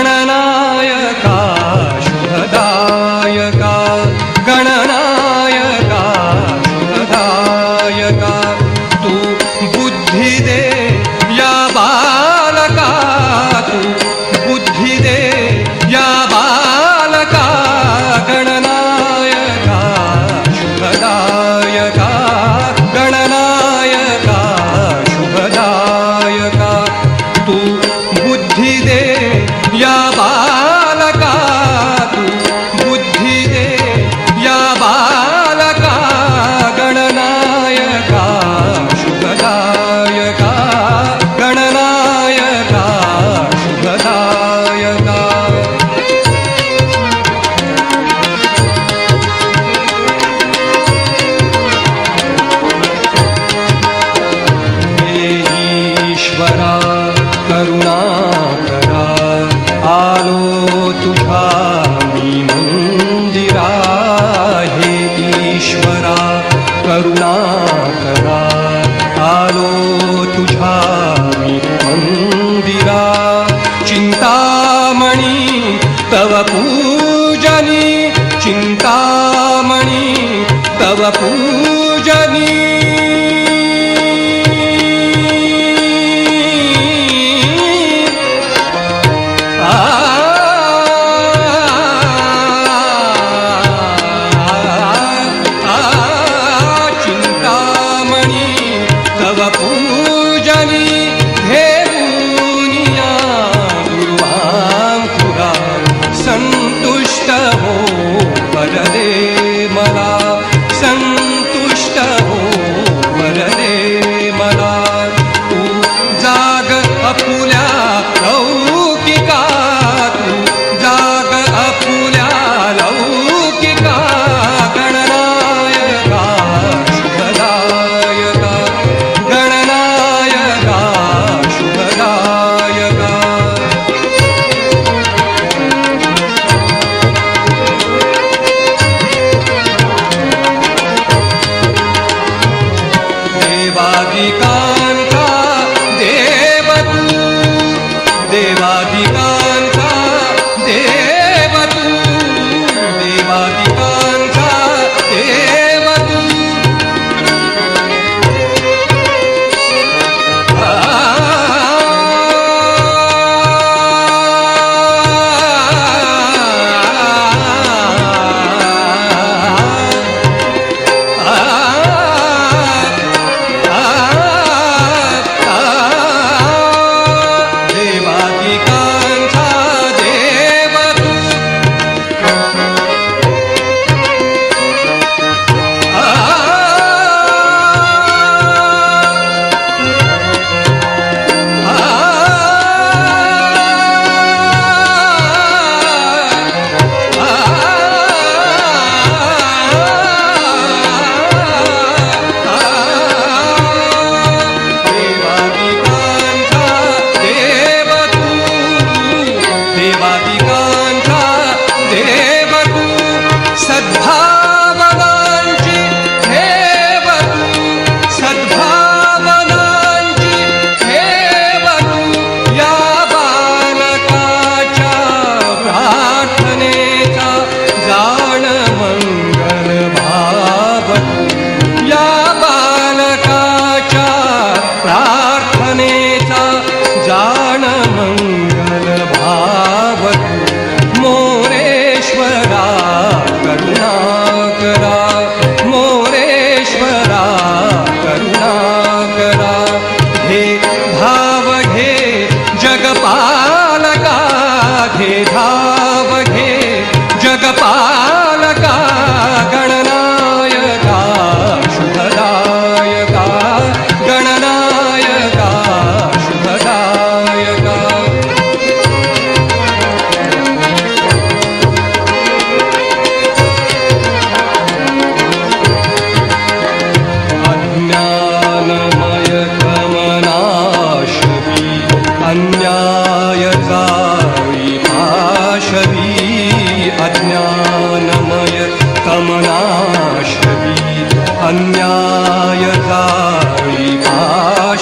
गणनायका शुभदायका गणनायका शुभदायका तू बुद्धि दे या बालका तू बुद्धि दे या बालका गणनायका शुभदायका गणनायका शुभदायका तू बुद्धि दे या बालका तू बुद्धि दे या बालका गणनायका शुभदायका गणनायका शुभदायका हे ईश्वरा करुणा करा आलो तुझा मी मंदिरा हे ईश्वरा करुणा करा आलो तुझा मी मंदिरा चिंतामणी तव पूजनी चिंतामणी तव पूजनी तव पूजनी हे मुनिया दुर्वांकुरा संतुष्ट हो वरदे मला संतुष्ट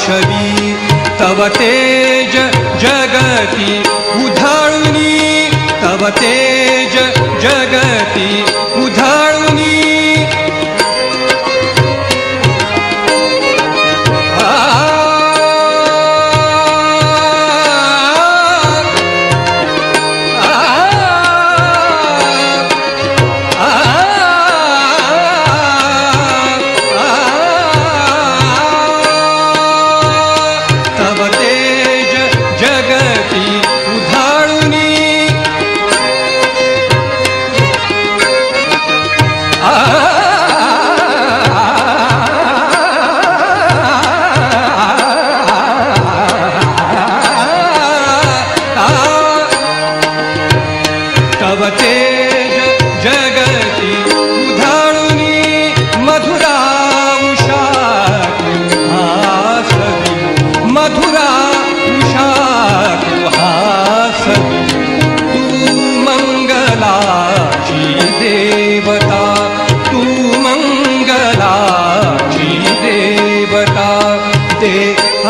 पाशवी तव तेज जगती उधाळुनी तव तेज जगती उधाळुनी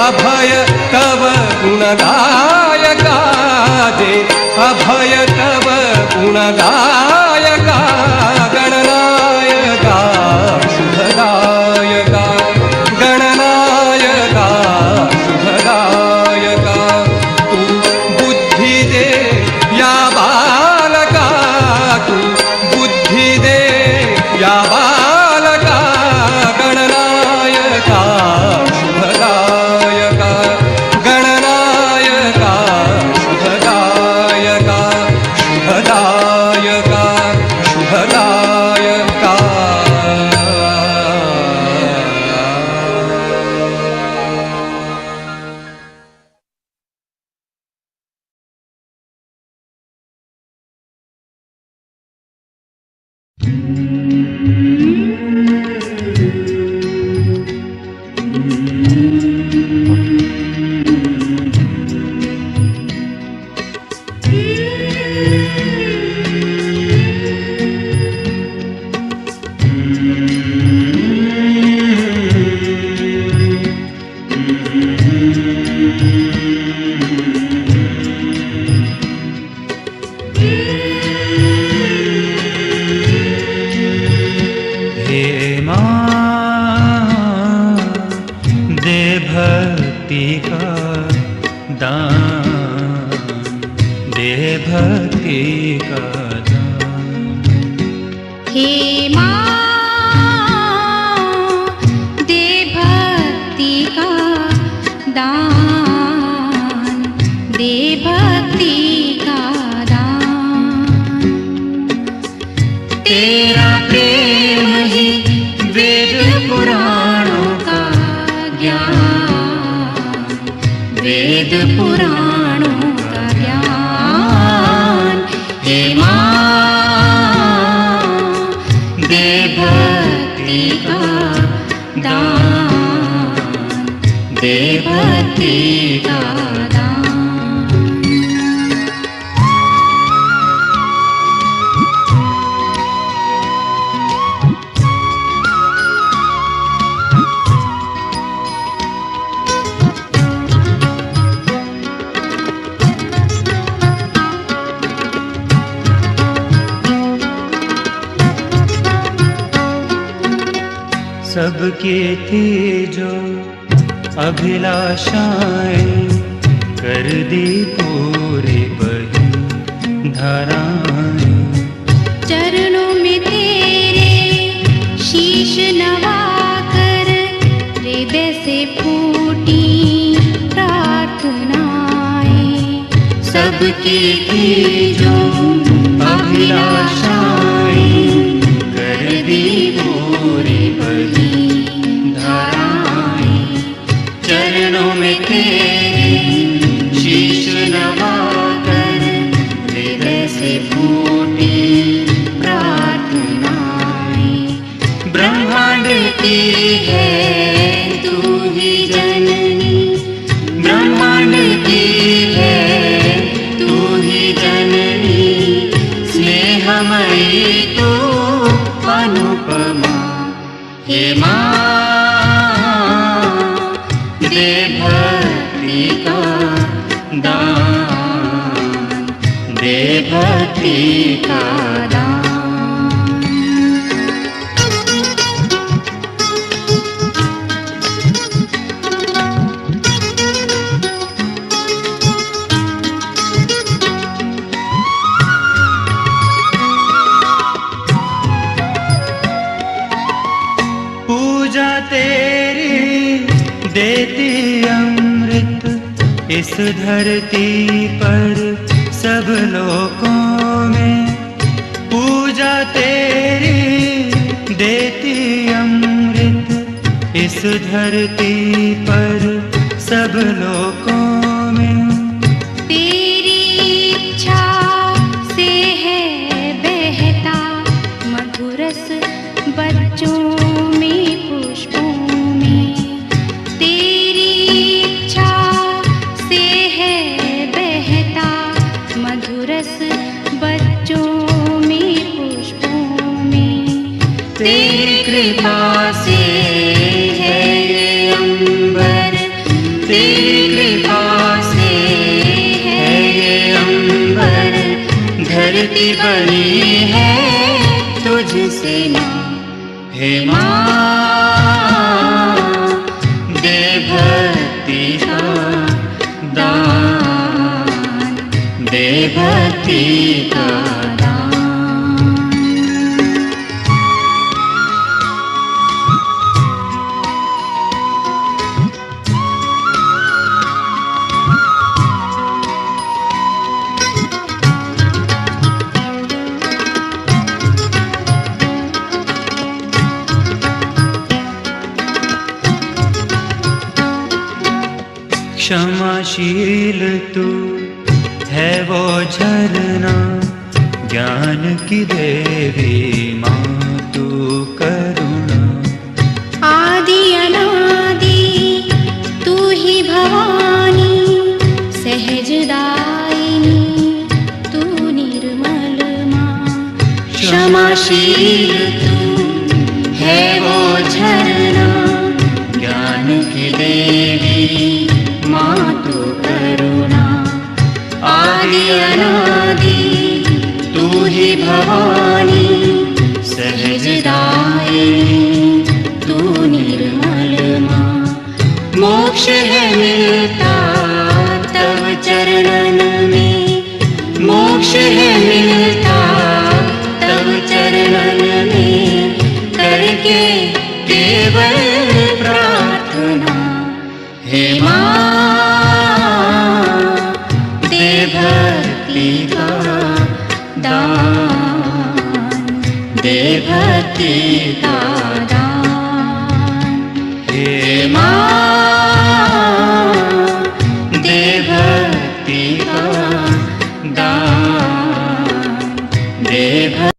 अभय तव गुणदायका दे अभय तव गुणदायका गणनायका शुभदायका गणनायका शुभदायका तू बुद्धि दे या बालका तू बुद्धि दे या बालका गणनायका तेरा प्रेम ही वेद पुराणों का ज्ञान, वेद पुराणों का ज्ञान। हे माँ दे भक्ति का दान, दे भक्ति का दान। सबके थे जो अभिलाषाएं कर दी पूरी बही धाराएं। चरणों में तेरे शीश नवाकर हृदय से फूटी प्रार्थनाएं। सबके थे जो अभिलाषाएं कर दी पूरी बही धाराएं। चरणों में तेरे शीश नवाकर हृदय से फूटी प्रार्थनाएं। ब्रह्मांड की है तू ही जननी, ब्रह्मांड की है तू ही जननी। स्नेहमय भक्ति का दान, दे भक्ति का दान। पूजा तेरी देती अमृत इस धरती पर सब लोगों में। पूजा तेरी देती अमृत इस धरती पर सब लोगों में। तेरी इच्छा से है बहता मधुरस बच्चों में पुष्पों में। तेरी इच्छा से है बहता मधुरस बच्चों में पुष्पों में। तेरी कृपा से है ये अंबर, तेरी कृपा से है ये अंबर। धरती बनी है तुझसे माँ, हे माँ, दे भक्ति का दान, दे भक्ति का दान। क्षमाशील तू है वो झरना, ज्ञान की देवी माँ तू करुणा। आदि अनादि तू ही भवानी, सहजदायिनी तू निर्मल माँ। क्षमाशील तू है वो झरना, ज्ञान की देवी माँ तू करुणा। आदि अनादि तू ही भवानी, सहजदायिनी तू निर्मल माँ। मोक्ष है मिलता तव चरणन में, मोक्ष है मिलता तव चरणन में। करके केवल प्रार्थना, हे माँ, दे भक्ति का दान, दे भक्ति का दान। हे माँ, दे भक्ति का दान, दे भक्ति।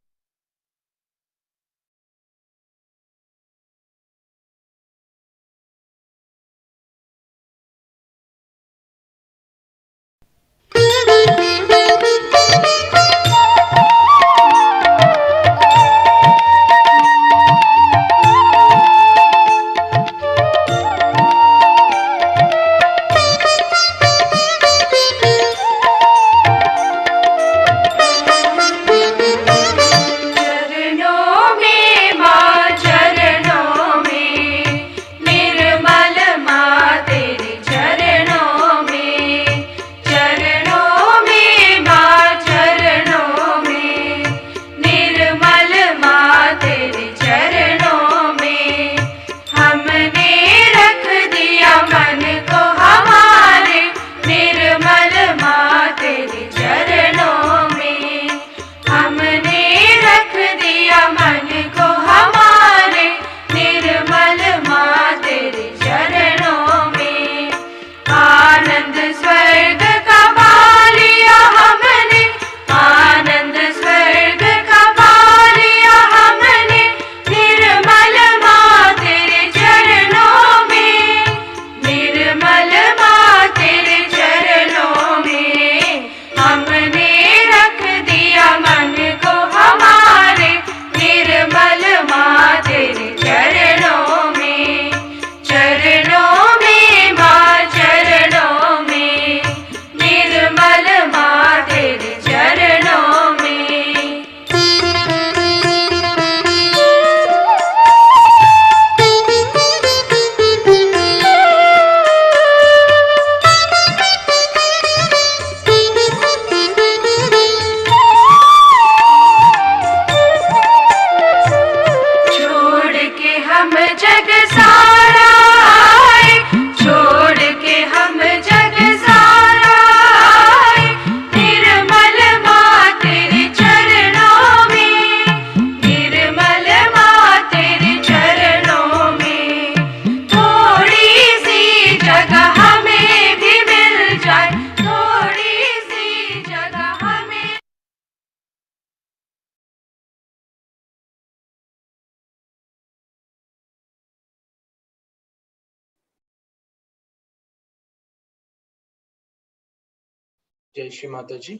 జై శ్రీ మాతాజీ.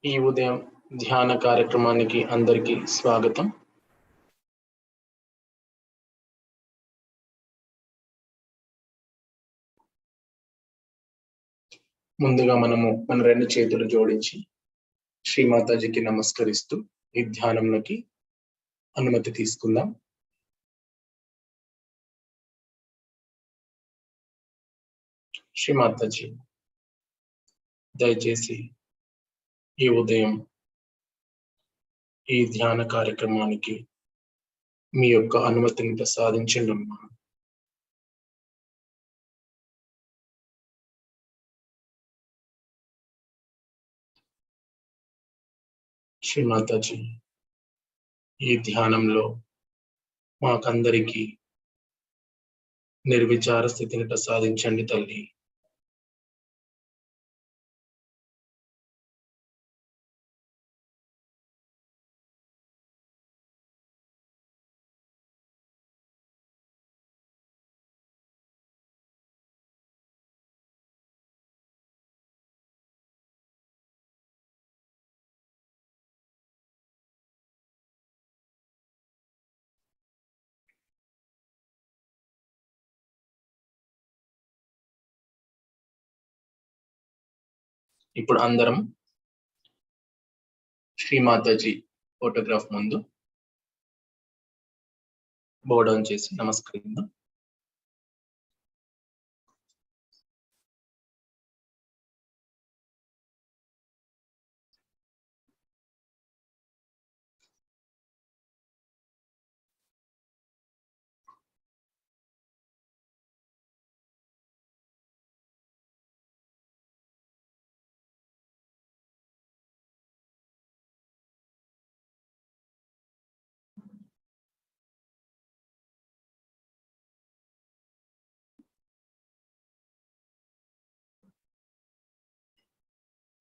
ఈ ఉదయం ధ్యాన కార్యక్రమానికి అందరికీ స్వాగతం. ముందుగా మనము మన రెండు చేతులు జోడించి శ్రీ మాతాజీకి నమస్కరిస్తూ ఈ ధ్యానంలోకి అనుమతి తీసుకుందాం. శ్రీ మాతాజీ, దయచేసి ఈ ఉదయం ఈ ధ్యాన కార్యక్రమానికి మీ యొక్క అనుమతిని ప్రసాదించండి అమ్మా. శ్రీ మాతాజీ, ఈ ధ్యానంలో మాకందరికీ నిర్విచార స్థితిని ప్రసాదించండి తల్లి. ఇప్పుడు అందరం శ్రీ మాతాజీ ఫోటోగ్రాఫ్ ముందు బోడౌన్ చేసి నమస్కరిద్దాం.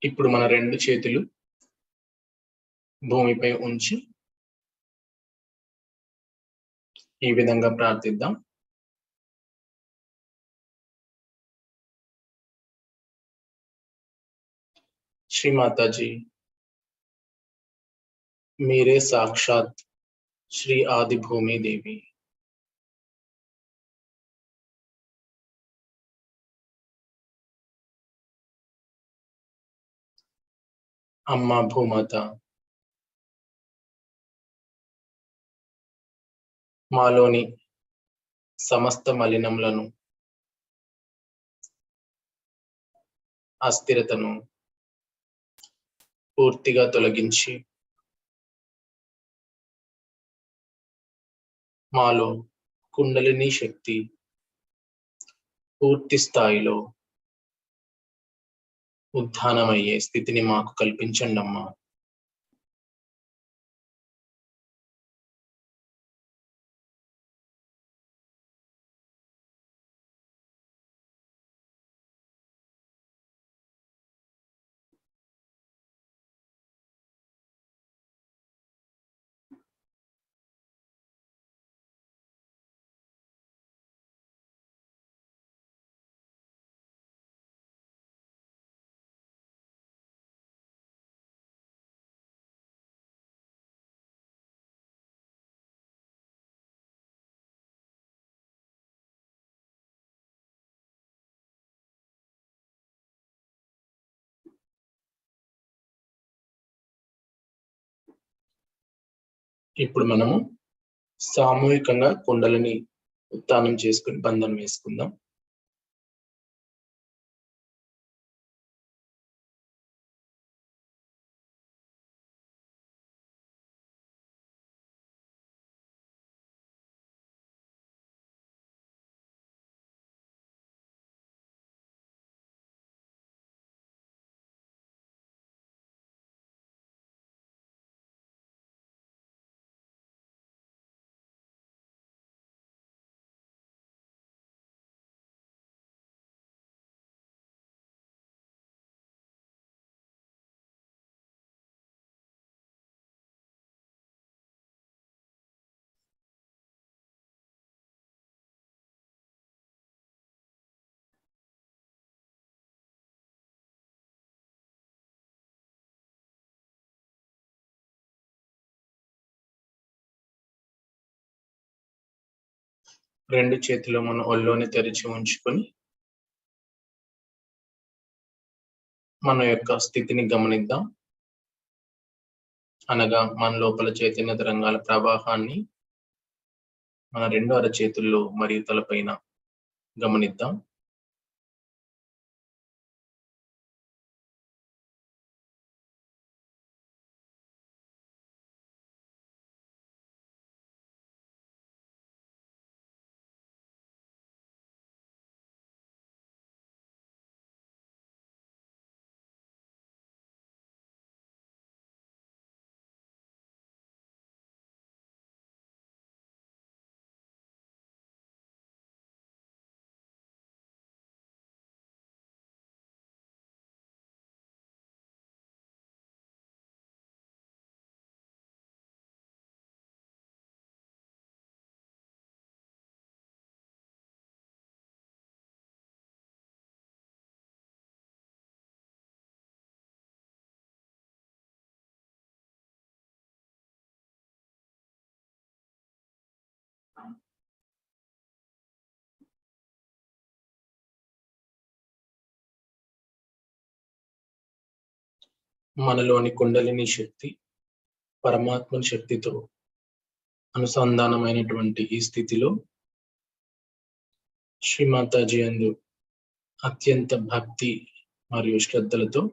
ఇప్పుడు మన రెండు చేతులు భూమిపై ఉంచి ఈ విధంగా ప్రార్థిద్దాం. శ్రీ మాతాజీ, మీరే సాక్షాత్ శ్రీ ఆది భూమి దేవి. అమ్మా భూమాత, మాలోని సమస్త మలినములను, అస్థిరతను పూర్తిగా తొలగించి మాలో కుండలిని శక్తి పూర్తి స్థాయిలో ఉద్ధానమయ్యే స్థితిని మాకు కల్పించండి అమ్మా. ఇప్పుడు మనము సామూహికంగా కుండలని ఉత్థానం చేసుకుని బంధం వేసుకుందాం. రెండు చేతులు మన ఒళ్ళోనే తెరిచి ఉంచుకొని మన యొక్క స్థితిని గమనిద్దాం. అనగా మన లోపల చైతన్య తరంగాల ప్రవాహాన్ని మన రెండు అరచేతుల్లో మరియు తలపైన గమనిద్దాం. మనలోని కుండలిని శక్తి పరమాత్మ శక్తితో అనుసంధానమైనటువంటి ఈ స్థితిలో శ్రీమాతాజీ యందు అత్యంత భక్తి మరియు శ్రద్ధలతో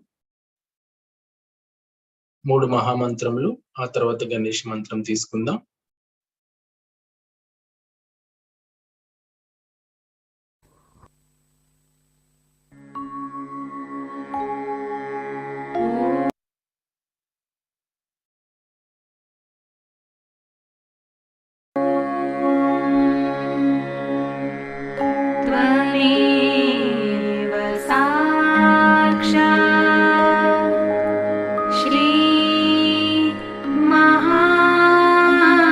3 మహామంత్రములు, ఆ తర్వాత గణేష్ మంత్రం తీసుకుందాం. त्वमेव साक्षात् श्री महादेव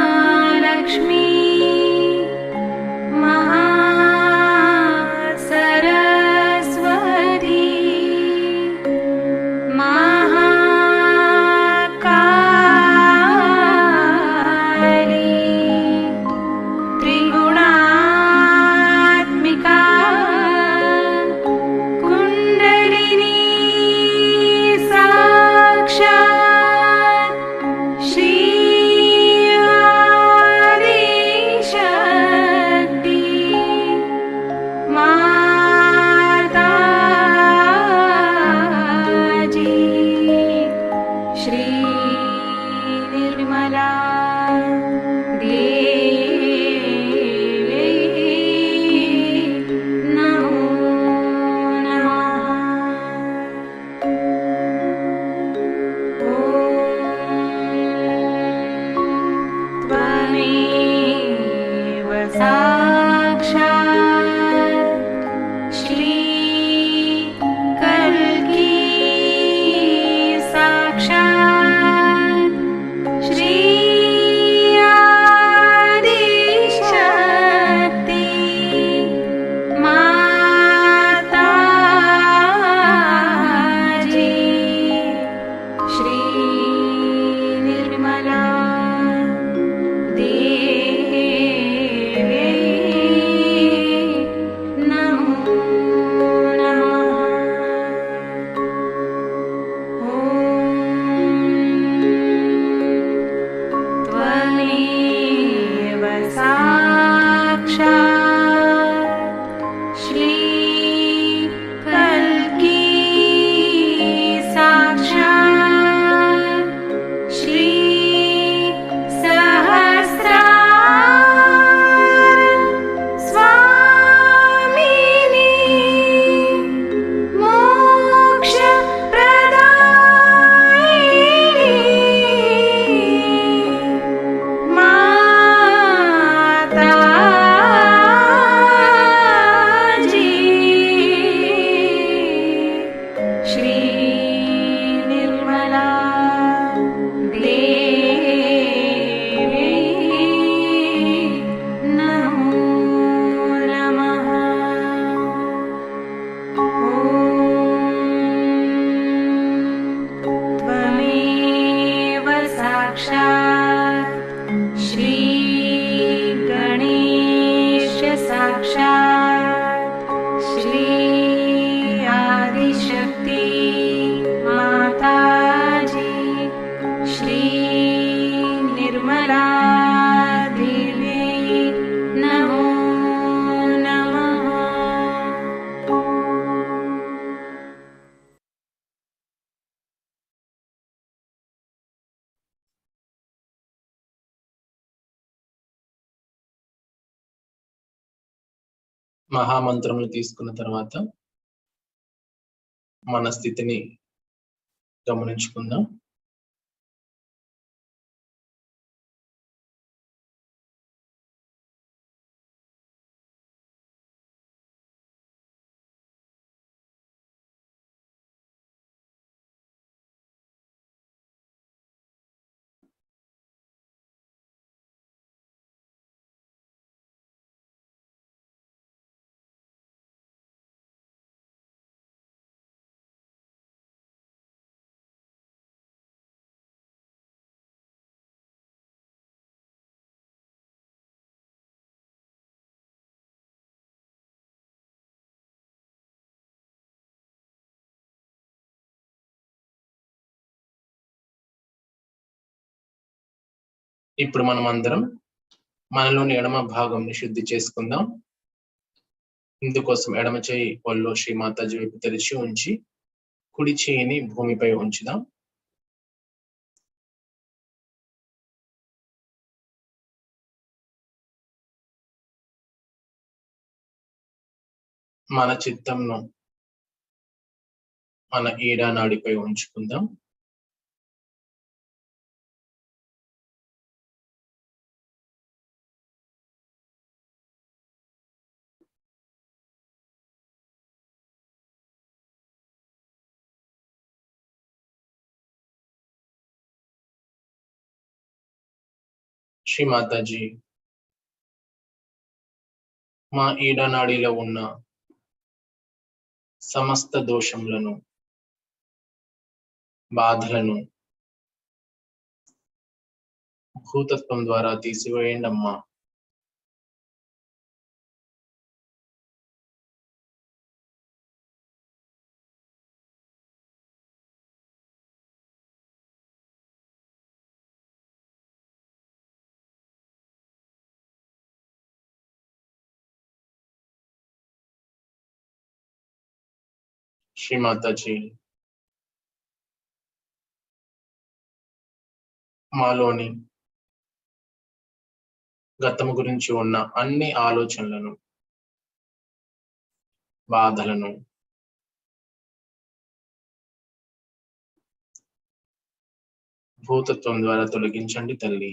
మహామంత్రములు తీసుకున్న తర్వాత మన స్థితిని గమనించుకుందాం. ఇప్పుడు మనం అందరం మనలోని ఎడమ భాగంని శుద్ధి చేసుకుందాం. ఇందుకోసం ఎడమ చేయి ఒళ్ళో శ్రీమాతాజీ వైపు తెరిచి ఉంచి కుడి చేయిని భూమిపై ఉంచుదాం. మన చిత్తంను మన ఈడా నాడిపై ఉంచుకుందాం. శ్రీమాతాజీ, మా ఈడా నాడిలో ఉన్న సమస్త దోషములను, బాధలను భూతత్వం ద్వారా తీసివేయండి అమ్మా. శ్రీమాతాజీ, మాలోని గతము గురించి ఉన్న అన్ని ఆలోచనలను, బాధలను భూతత్వం ద్వారా తొలగించండి తల్లి.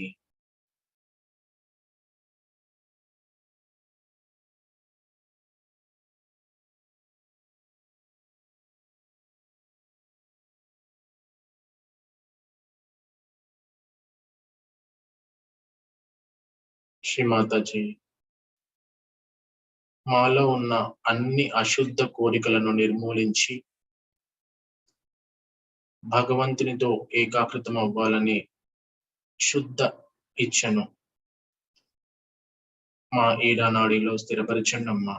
శ్రీమాతాజీ, మాలో ఉన్న అన్ని అశుద్ధ కోరికలను నిర్మూలించి భగవంతునితో ఏకాకృతం అవ్వాలని శుద్ధ ఇచ్ఛను మా ఈడా నాడిలో స్థిరపరచండి అమ్మా.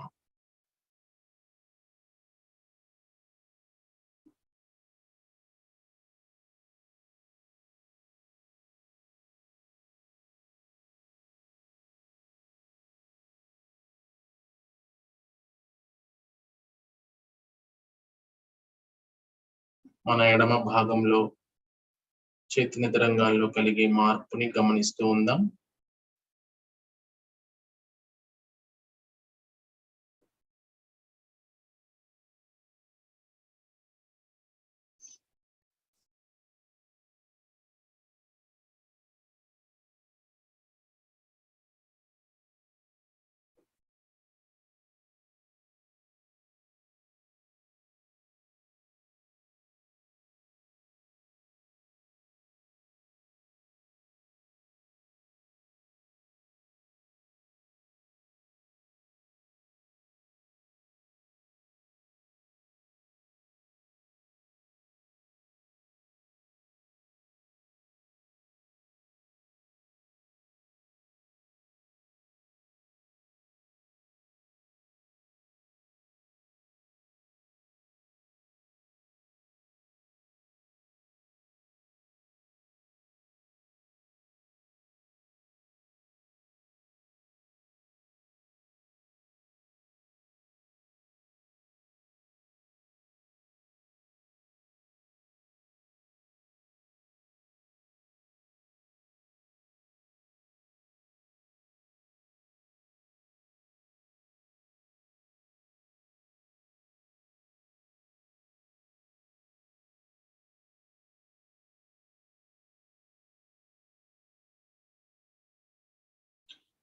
మన ఎడమ భాగంలో చైతన్య తరంగాల్లో కలిగే మార్పుని గమనిస్తూ ఉందాం.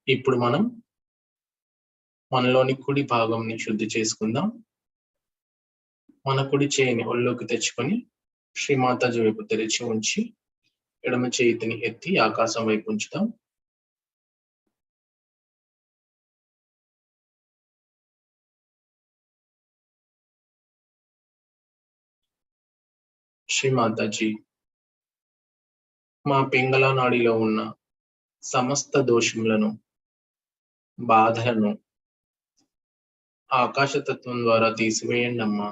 ఇప్పుడు మనం మనలోని కుడి భాగంని శుద్ధి చేసుకుందాం. మన కుడి చేయిని ఒళ్ళోకి తెచ్చుకొని శ్రీమాతాజీ వైపు తెరిచి ఉంచి ఎడమ చేతిని ఎత్తి ఆకాశం వైపు ఉంచుతాం. శ్రీమాతాజీ, మా పింగళ నాడిలో ఉన్న సమస్త దోషములను, బాధలను ఆకాశతత్వం ద్వారా తీసివేయండి అమ్మా.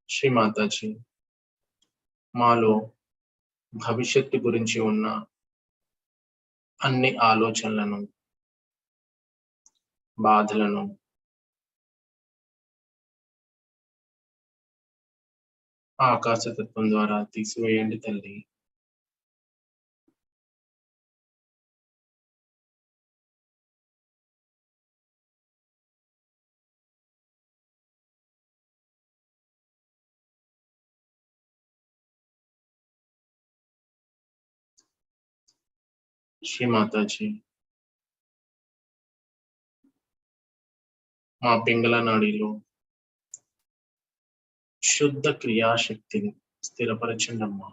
శ్రీమాతాజీ, మాలో భవిష్యత్తు గురించి ఉన్న అన్ని ఆలోచనలను, బాధలను ఆకాశతత్వం ద్వారా తీసివేయండి తల్లి. శ్రీమాతాజీ, మా పింగళ నాడిలో శుద్ధ క్రియాశక్తిని స్థిరపరచండి అమ్మా.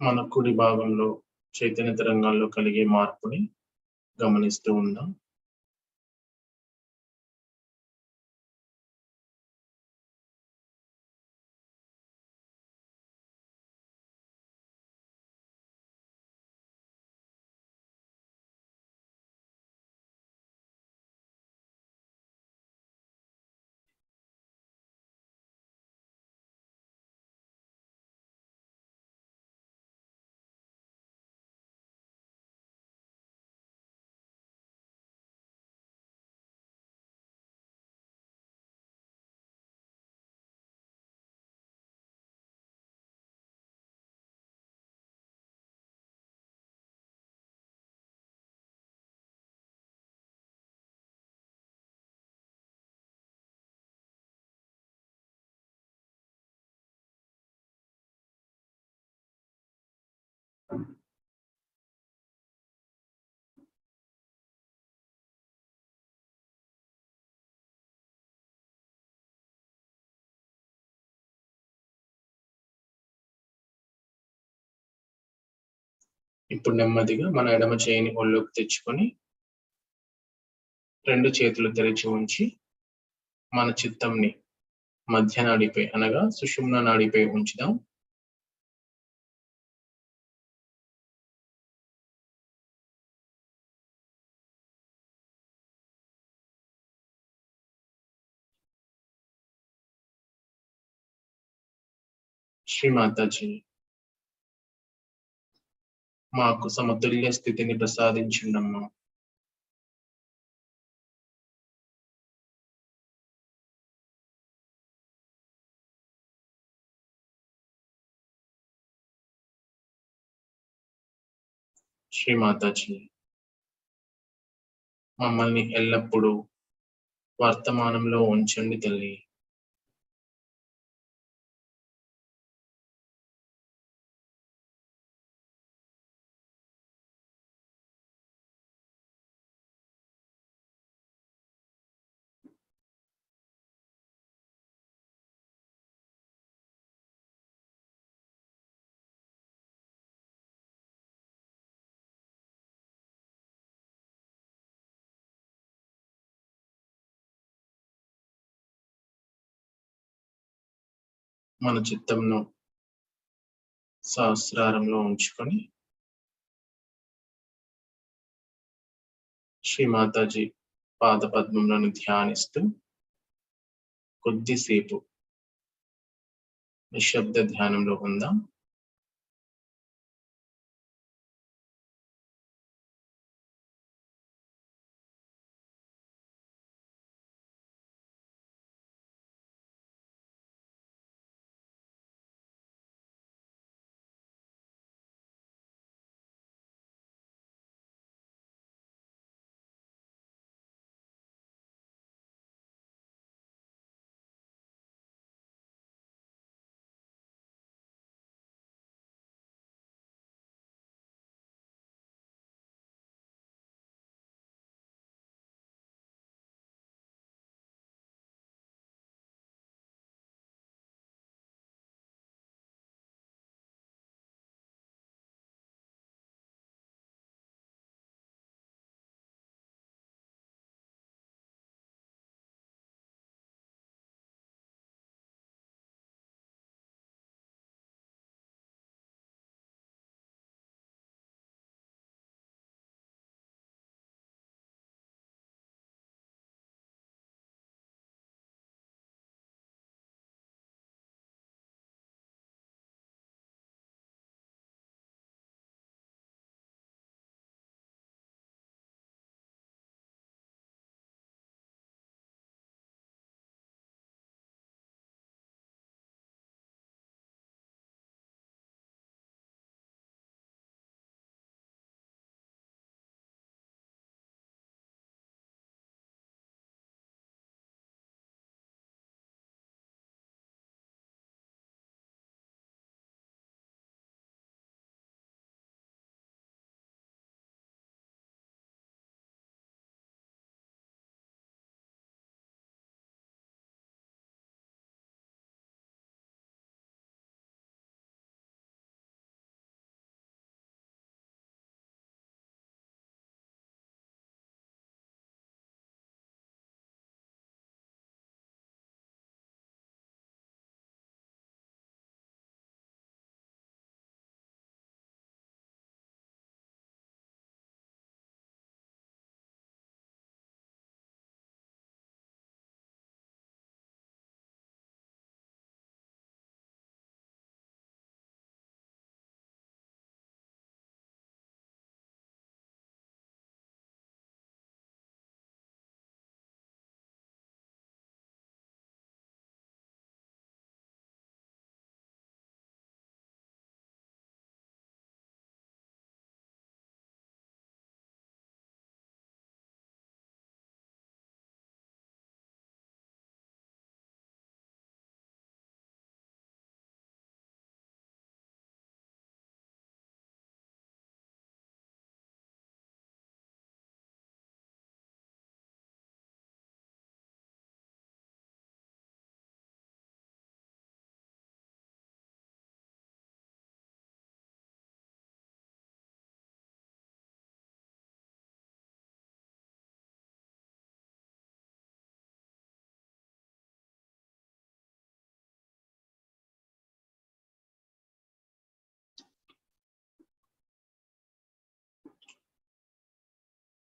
మన కుడి భాగంలో చైతన్య తరంగాల్లో కలిగే మార్పుని గమనిస్తూ ఉందాం. ఇప్పుడు నెమ్మదిగా మన ఎడమ చేయిని ఒళ్ళోకి తెచ్చుకొని రెండు చేతులు తెరిచి ఉంచి మన చిత్తంని మధ్య నాడిపై అనగా సుషుమ్న నాడిపై ఉంచుదాం. శ్రీమాతాజీ, మాకు సమతుల్య స్థితిని ప్రసాదించిండమ్మా. శ్రీమాతాజీ, మమ్మల్ని ఎల్లప్పుడూ వర్తమానంలో ఉంచండి తల్లి. మన చిత్తంను సహస్రారంలో ఉంచుకొని శ్రీమాతాజీ పాద పద్మములను ధ్యానిస్తూ కొద్దిసేపు నిశ్శబ్ద ధ్యానంలో ఉందాం.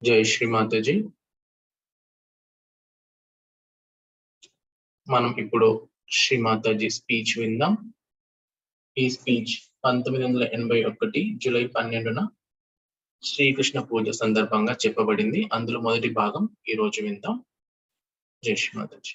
జై శ్రీ మాతాజీ. మనం ఇప్పుడు శ్రీ మాతాజీ స్పీచ్ విందాం. ఈ స్పీచ్ 1981 జూలై 12న శ్రీకృష్ణ పూజ సందర్భంగా చెప్పబడింది. అందులో మొదటి భాగం ఈ రోజు విందాం. జై Shri Mataji.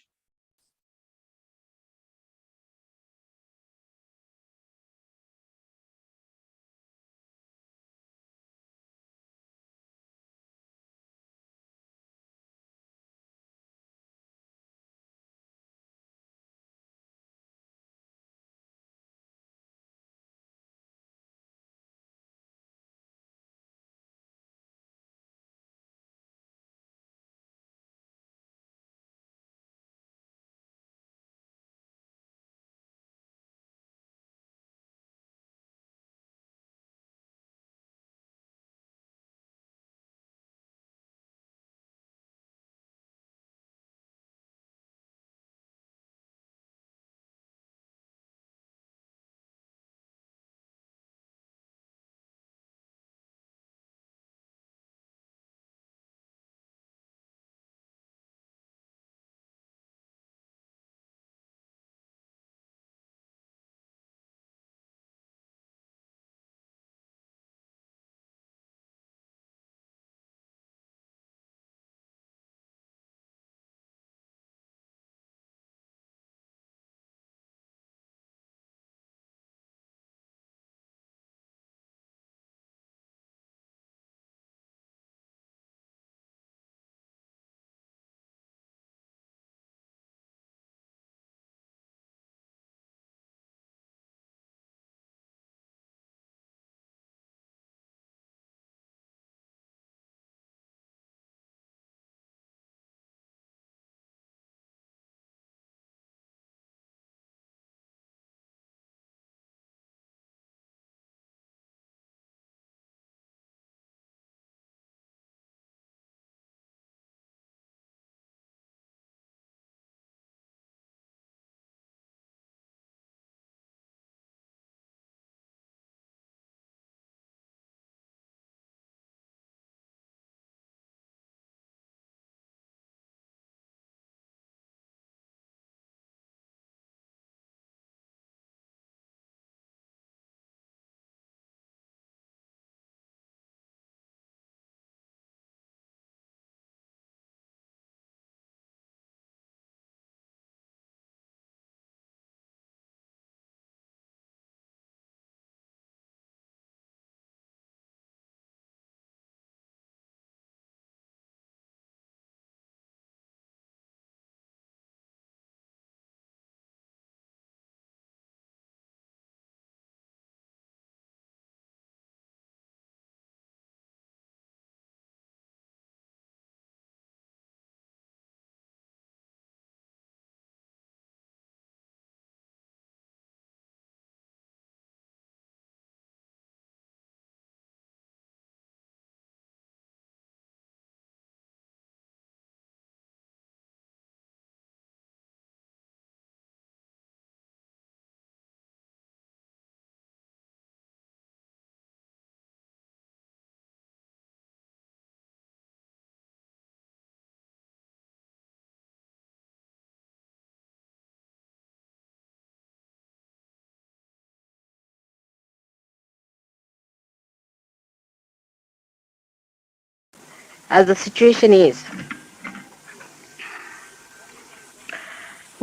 As the situation is,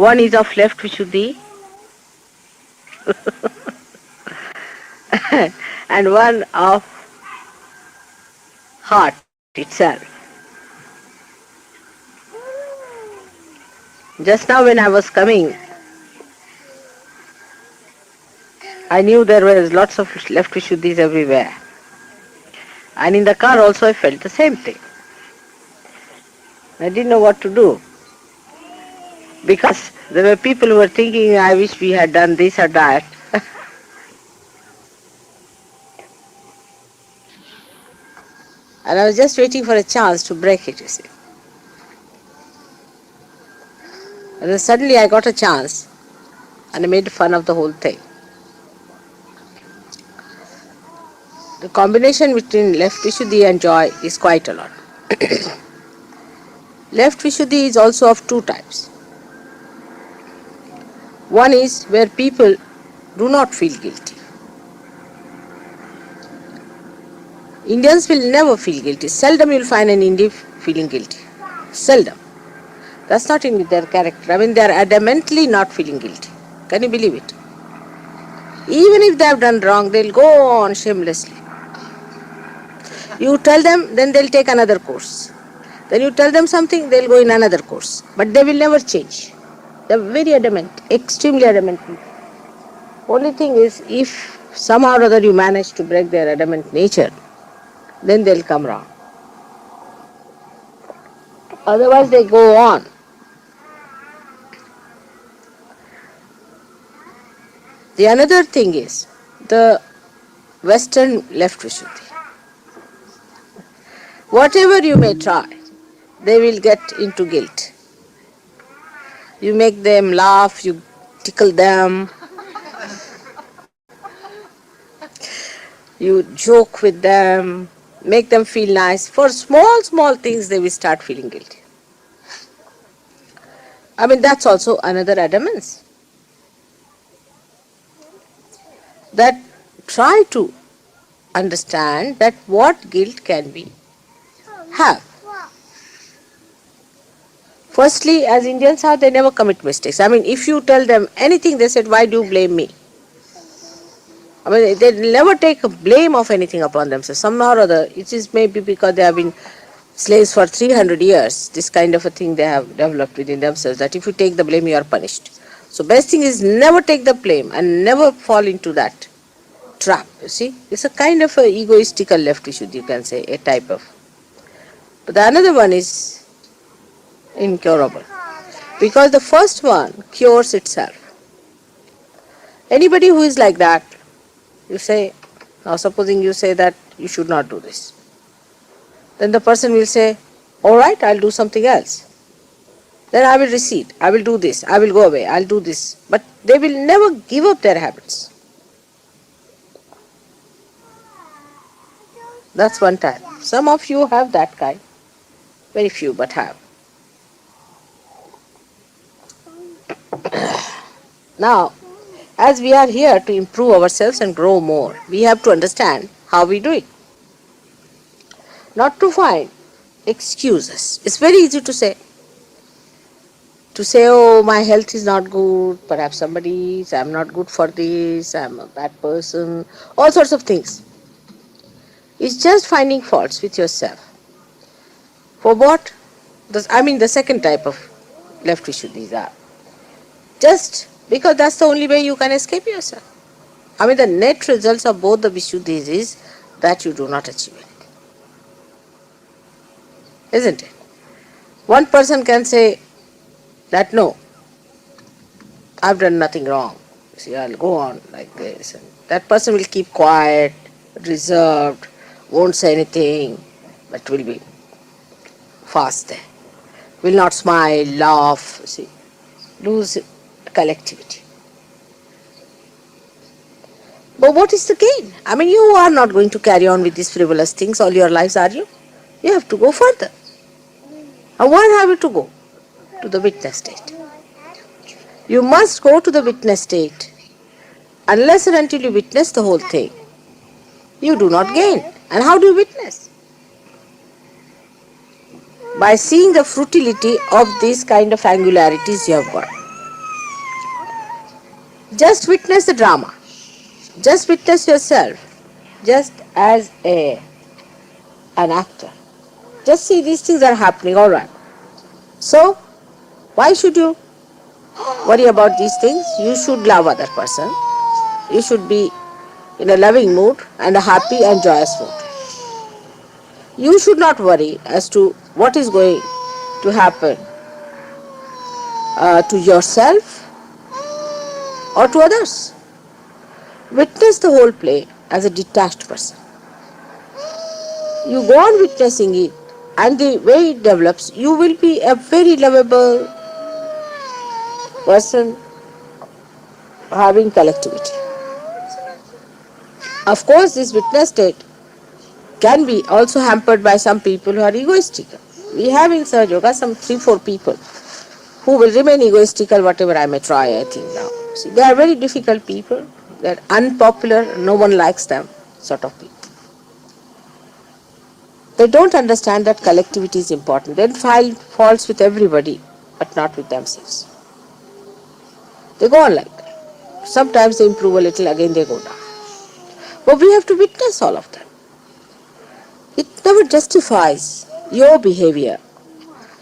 one is of left Vishuddhi and one of heart itself. Just now when I was coming, I knew there was lots of left Vishuddhis everywhere. And in the car also I felt the same thing. I didn't know what to do. Because there were people who were thinking, I wish we had done this or that. And I was just waiting for a chance to break it, you see. And then suddenly I got a chance and I made fun of the whole thing. The combination between left Vishuddhi and joy is quite a lot. Left Vishuddhi is also of two types. One is where people do not feel guilty. Indians will never feel guilty. Seldom you will find an Indian feeling guilty. Seldom. That's not in their character. I mean, they are adamantly not feeling guilty. Can you believe it? Even if they have done wrong, they'll go on shamelessly. You tell them, then they'll take another course. Then you tell them something, they'll go in another course. But they will never change. They're very adamant, extremely adamant. Only thing is, if somehow or other you manage to break their adamant nature, then they'll come round. Otherwise, they go on. The another thing is the Western left Vishuddhi. Whatever you may try, they will get into guilt. You make them laugh, you tickle them, you joke with them, make them feel nice. For small things, they will start feeling guilty. I mean, that's also another adamance. That try to understand that what guilt can we have. Firstly, as Indians are, they never commit mistakes. I mean, if you tell them anything, they said, why do you blame me? I mean, they never take a blame of anything upon themselves. Somehow or other, it is maybe because they have been slaves for 300 years, this kind of a thing they have developed within themselves, that if you take the blame, you are punished. So best thing is never take the blame and never fall into that trap, you see. It's a kind of a egoistical left issue, you can say, a type of. But the another one is incurable. Because the first one cures itself. Anybody who is like that, you say, now supposing you say that you should not do this. Then the person will say, all right, I'll do something else. Then I will recede, I will do this, I will go away, I'll do this. But they will never give up their habits. That's one type. Some of you have that kind. Very few, but have. Now, as we are here to improve ourselves and grow more, we have to understand how we do it. Not to find excuses. It's very easy to say, oh, my health is not good, perhaps somebody is, I'm not good for this, I'm a bad person, all sorts of things. It's just finding faults with yourself. For what? The second type of left Vishuddhis are. Just because that's the only way you can escape yourself. The net results of both the Vishuddhis is that you do not achieve anything. Isn't it? One person can say that no, I've done nothing wrong. See, I'll go on like this. And that person will keep quiet, reserved, won't say anything, but will be fast there. Will not smile, laugh, see, lose collectivity. But what is the gain? You are not going to carry on with these frivolous things all your lives, are you? You have to go further. And where have you to go? To the witness state. You must go to the witness state. Unless and until you witness the whole thing, you do not gain. And how do you witness? By seeing the futility of these kind of angularities you have got. Just witness the drama. Just witness yourself. Just as an actor. Just see these things are happening, all right. So, why should you worry about these things? You should love other person. You should be in a loving mood and a happy and joyous mood. You should not worry as to what is going to happen to yourself or to others. Witness the whole play as a detached person. You go on witnessing it, and the way it develops, you will be a very lovable person having collectivity. Of course, this witness state can be also hampered by some people who are egoistical. We have in Sahaja Yoga some 3-4 people who will remain egoistical whatever I may try, I think now. See, they are very difficult people. They are unpopular, no one likes them, sort of people. They don't understand that collectivity is important. They find faults with everybody, but not with themselves. They go on like that. Sometimes they improve a little, again they go down. But we have to witness all of that. It never justifies your behavior.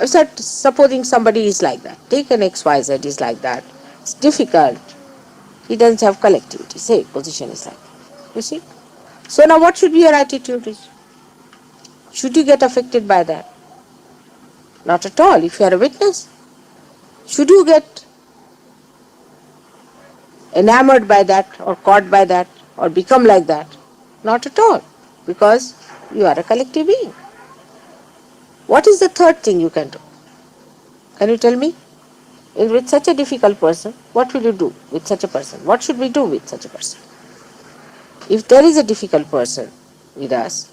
Supposing somebody is like that, take an XYZ is like that. It's difficult. He doesn't have collectivity. Say position is like that. You see? So now what should be your attitude? Should you get affected by that? Not at all. If you are a witness, should you get enamored by that or caught by that or become like that? Not at all. Because you are a collective being. What is the third thing you can do? Can you tell me? With such a difficult person, what will you do with such a person? What should we do with such a person? If there is a difficult person with us,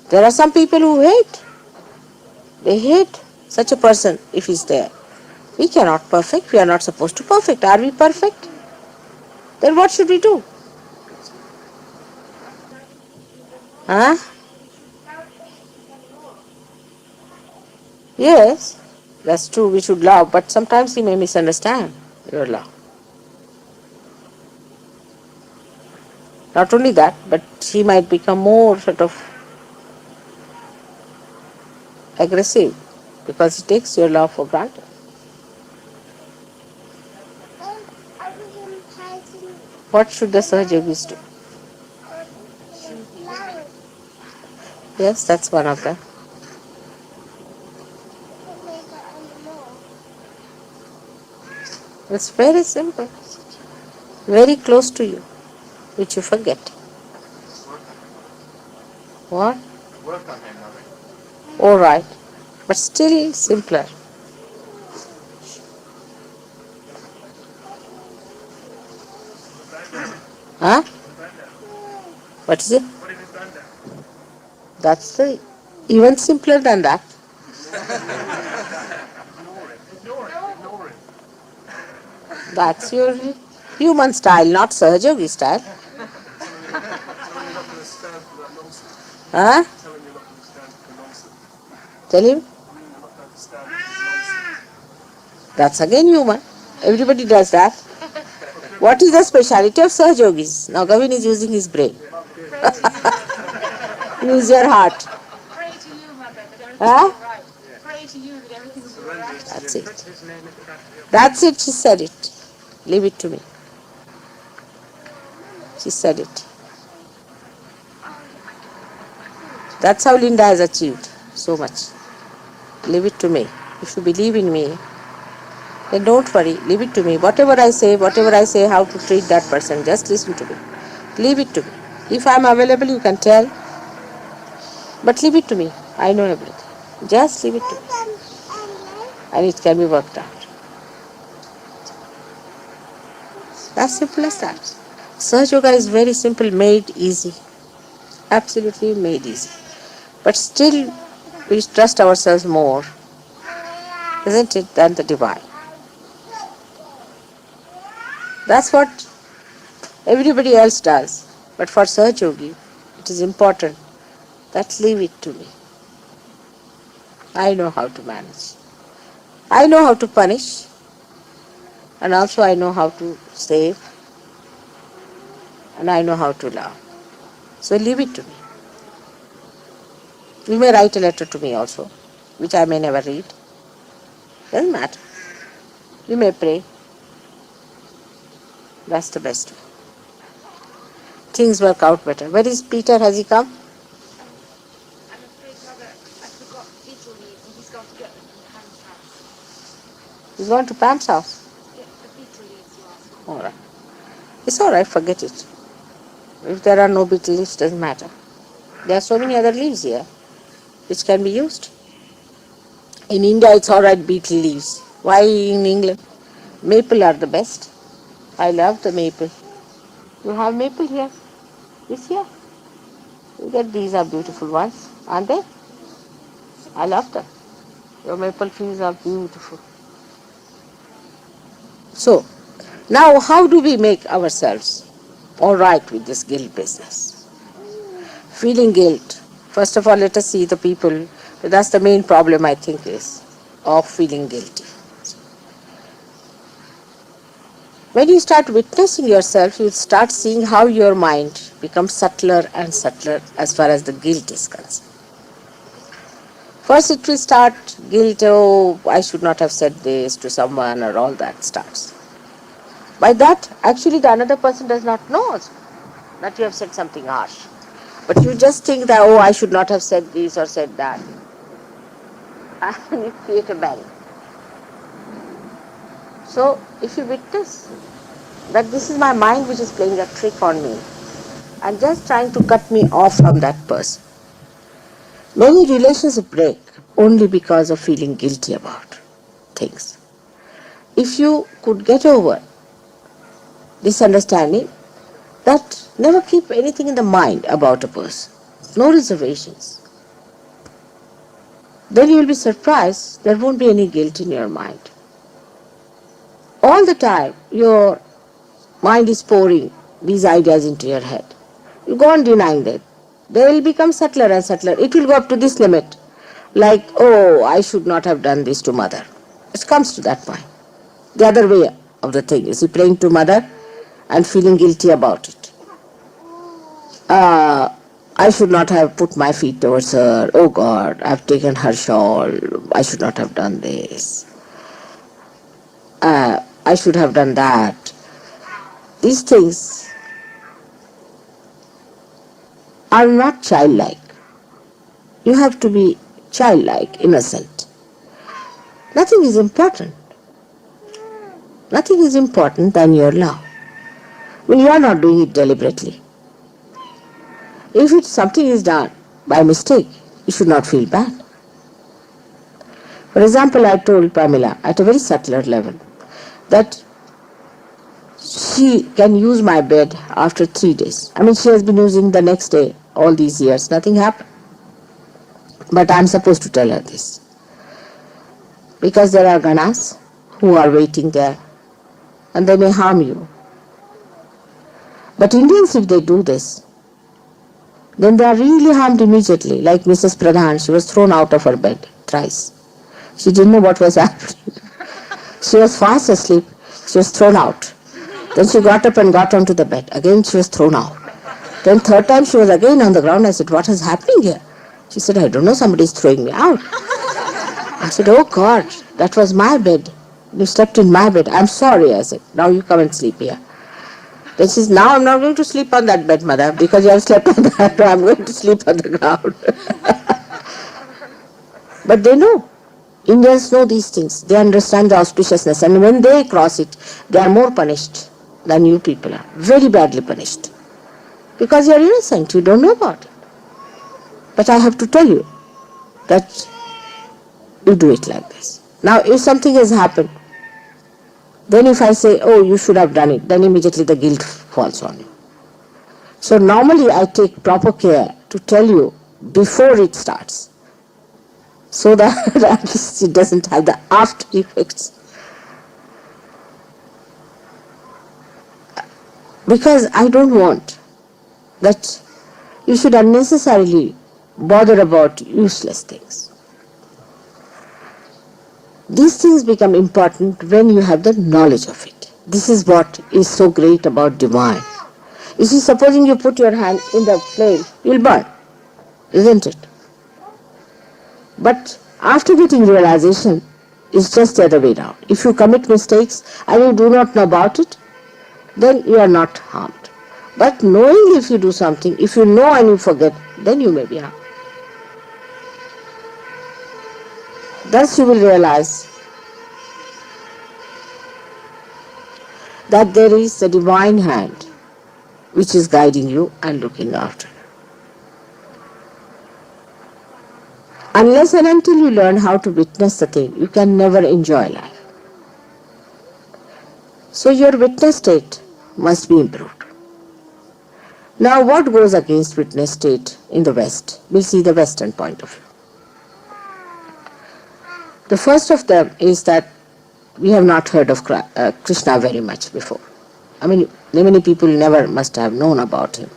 there are some people who hate. They hate such a person if he's there. We cannot perfect. We are not supposed to perfect. Are we perfect? Then what should we do? Huh? Yes, that's true. We should love, but sometimes he may misunderstand your love. Not only that, but he might become more sort of aggressive because he takes your love for granted. What should the Sahajogis do? Yes, that's one of them. It's very simple, very close to you, which you forget. What? Work on him, All right, but still simpler. Huh? What is it? That's the even simpler than that. That's your human style, not Sahajogi style. Huh? Tell him. That's again human. Everybody does that. What is the speciality of Sahajogis? Now Gavin is using his brain. Use your heart. Pray to you, Mother, that everything's Huh? all right. Pray to you that everything's all right. That's it. That's it, she said it. Leave it to me. She said it. That's how Linda has achieved so much. Leave it to me. If you believe in me, then don't worry. Leave it to me. Whatever I say, how to treat that person, just listen to me. Leave it to me. If I am available, you can tell. But leave it to me. I know everything. Just leave it to me. And it can be worked out. As simple as that. Sahaja Yoga is very simple, made easy. Absolutely made easy. But still, we trust ourselves more, isn't it, than the divine. That's what everybody else does. But for Sahaja Yogi, it is important that leave it to me. I know how to manage. I know how to punish, and also I know how to save, and I know how to love. So leave it to me. You may write a letter to me also, which I may never read. Doesn't matter. You may pray. That's the best way. Things work out better. Where is Peter? Has he come? I'm afraid, Mother, I forgot beetle leaves and he's gone to get them from Pam's house. He's gone to Pam's house. Get the beetle leaves you asked for. All right. It's all right. Forget it. If there are no beetle leaves, doesn't matter. There are so many other leaves here which can be used. In India, it's all right, beetle leaves. Why in England? Maple are the best. I love the maple. You have maple here? This here? Look at these are beautiful ones, aren't they? I love them. Your maple trees are beautiful. So, now how do we make ourselves all right with this guilt business? Feeling guilt. First of all, let us see the people. That's the main problem, I think, is of feeling guilty. When you start witnessing yourself, you start seeing how your mind becomes subtler and subtler as far as the guilt is concerned. First, it will start guilt, oh, I should not have said this to someone, or all that starts. By that, actually, the another person does not know that you have said something harsh. But you just think that, oh, I should not have said this or said that. And you create a barrier. So, if you witness that this is my mind which is playing a trick on me and just trying to cut me off from that person, many relationships break only because of feeling guilty about things. If you could get over this understanding that never keep anything in the mind about a person, no reservations, then you will be surprised there won't be any guilt in your mind. All the time your mind is pouring these ideas into your head. You go on denying that. They will become subtler and subtler. It will go up to this limit. Like, oh, I should not have done this to mother. It comes to that point. The other way of the thing is praying to mother and feeling guilty about it. I should not have put my feet towards her. Oh God, I've taken her shawl. I should not have done this. I should have done that. These things are not childlike. You have to be childlike, innocent. Nothing is important. Nothing is important than your love. When you are not doing it deliberately. If something is done by mistake, you should not feel bad. For example, I told Pamela at a very subtler level that she can use my bed after 3 days. I mean, she has been using the next day all these years. Nothing happened. But I'm supposed to tell her this. Because there are ganas who are waiting there and they may harm you. But Indians, if they do this, then they are really harmed immediately. Like Mrs. Pradhan, she was thrown out of her bed thrice. She didn't know what was happening. She was fast asleep. She was thrown out. Then she got up and got onto the bed. Again she was thrown out. Then third time she was again on the ground. I said, what is happening here? She said, I don't know, somebody is throwing me out. I said, oh God, that was my bed. You slept in my bed. I'm sorry, I said. Now you come and sleep here. Then she says, now I'm not going to sleep on that bed, mother, because you have slept on that. I'm going to sleep on the ground. But they know. Indians know these things. They understand the auspiciousness. And when they cross it, they are more punished than you people are. Very badly punished. Because you are innocent. You don't know about it. But I have to tell you that you do it like this. Now, if something has happened, then if I say, oh, you should have done it, then immediately the guilt falls on you. So normally I take proper care to tell you before it starts, so that at least it doesn't have the after effects. Because I don't want that you should unnecessarily bother about useless things. These things become important when you have the knowledge of it. This is what is so great about divine. You see, supposing you put your hand in the flame, you'll burn, isn't it? But after getting realization, it's just the other way around. If you commit mistakes and you do not know about it, then you are not harmed. But knowing if you do something, if you know and you forget, then you may be harmed. Thus you will realize that there is a divine hand which is guiding you and looking after you. Unless and until you learn how to witness the thing, you can never enjoy life. So your witness state must be improved. Now, what goes against witness state in the West? We'll see the Western point of view. The first of them is that we have not heard of Krishna very much before. I mean, many people never must have known about him.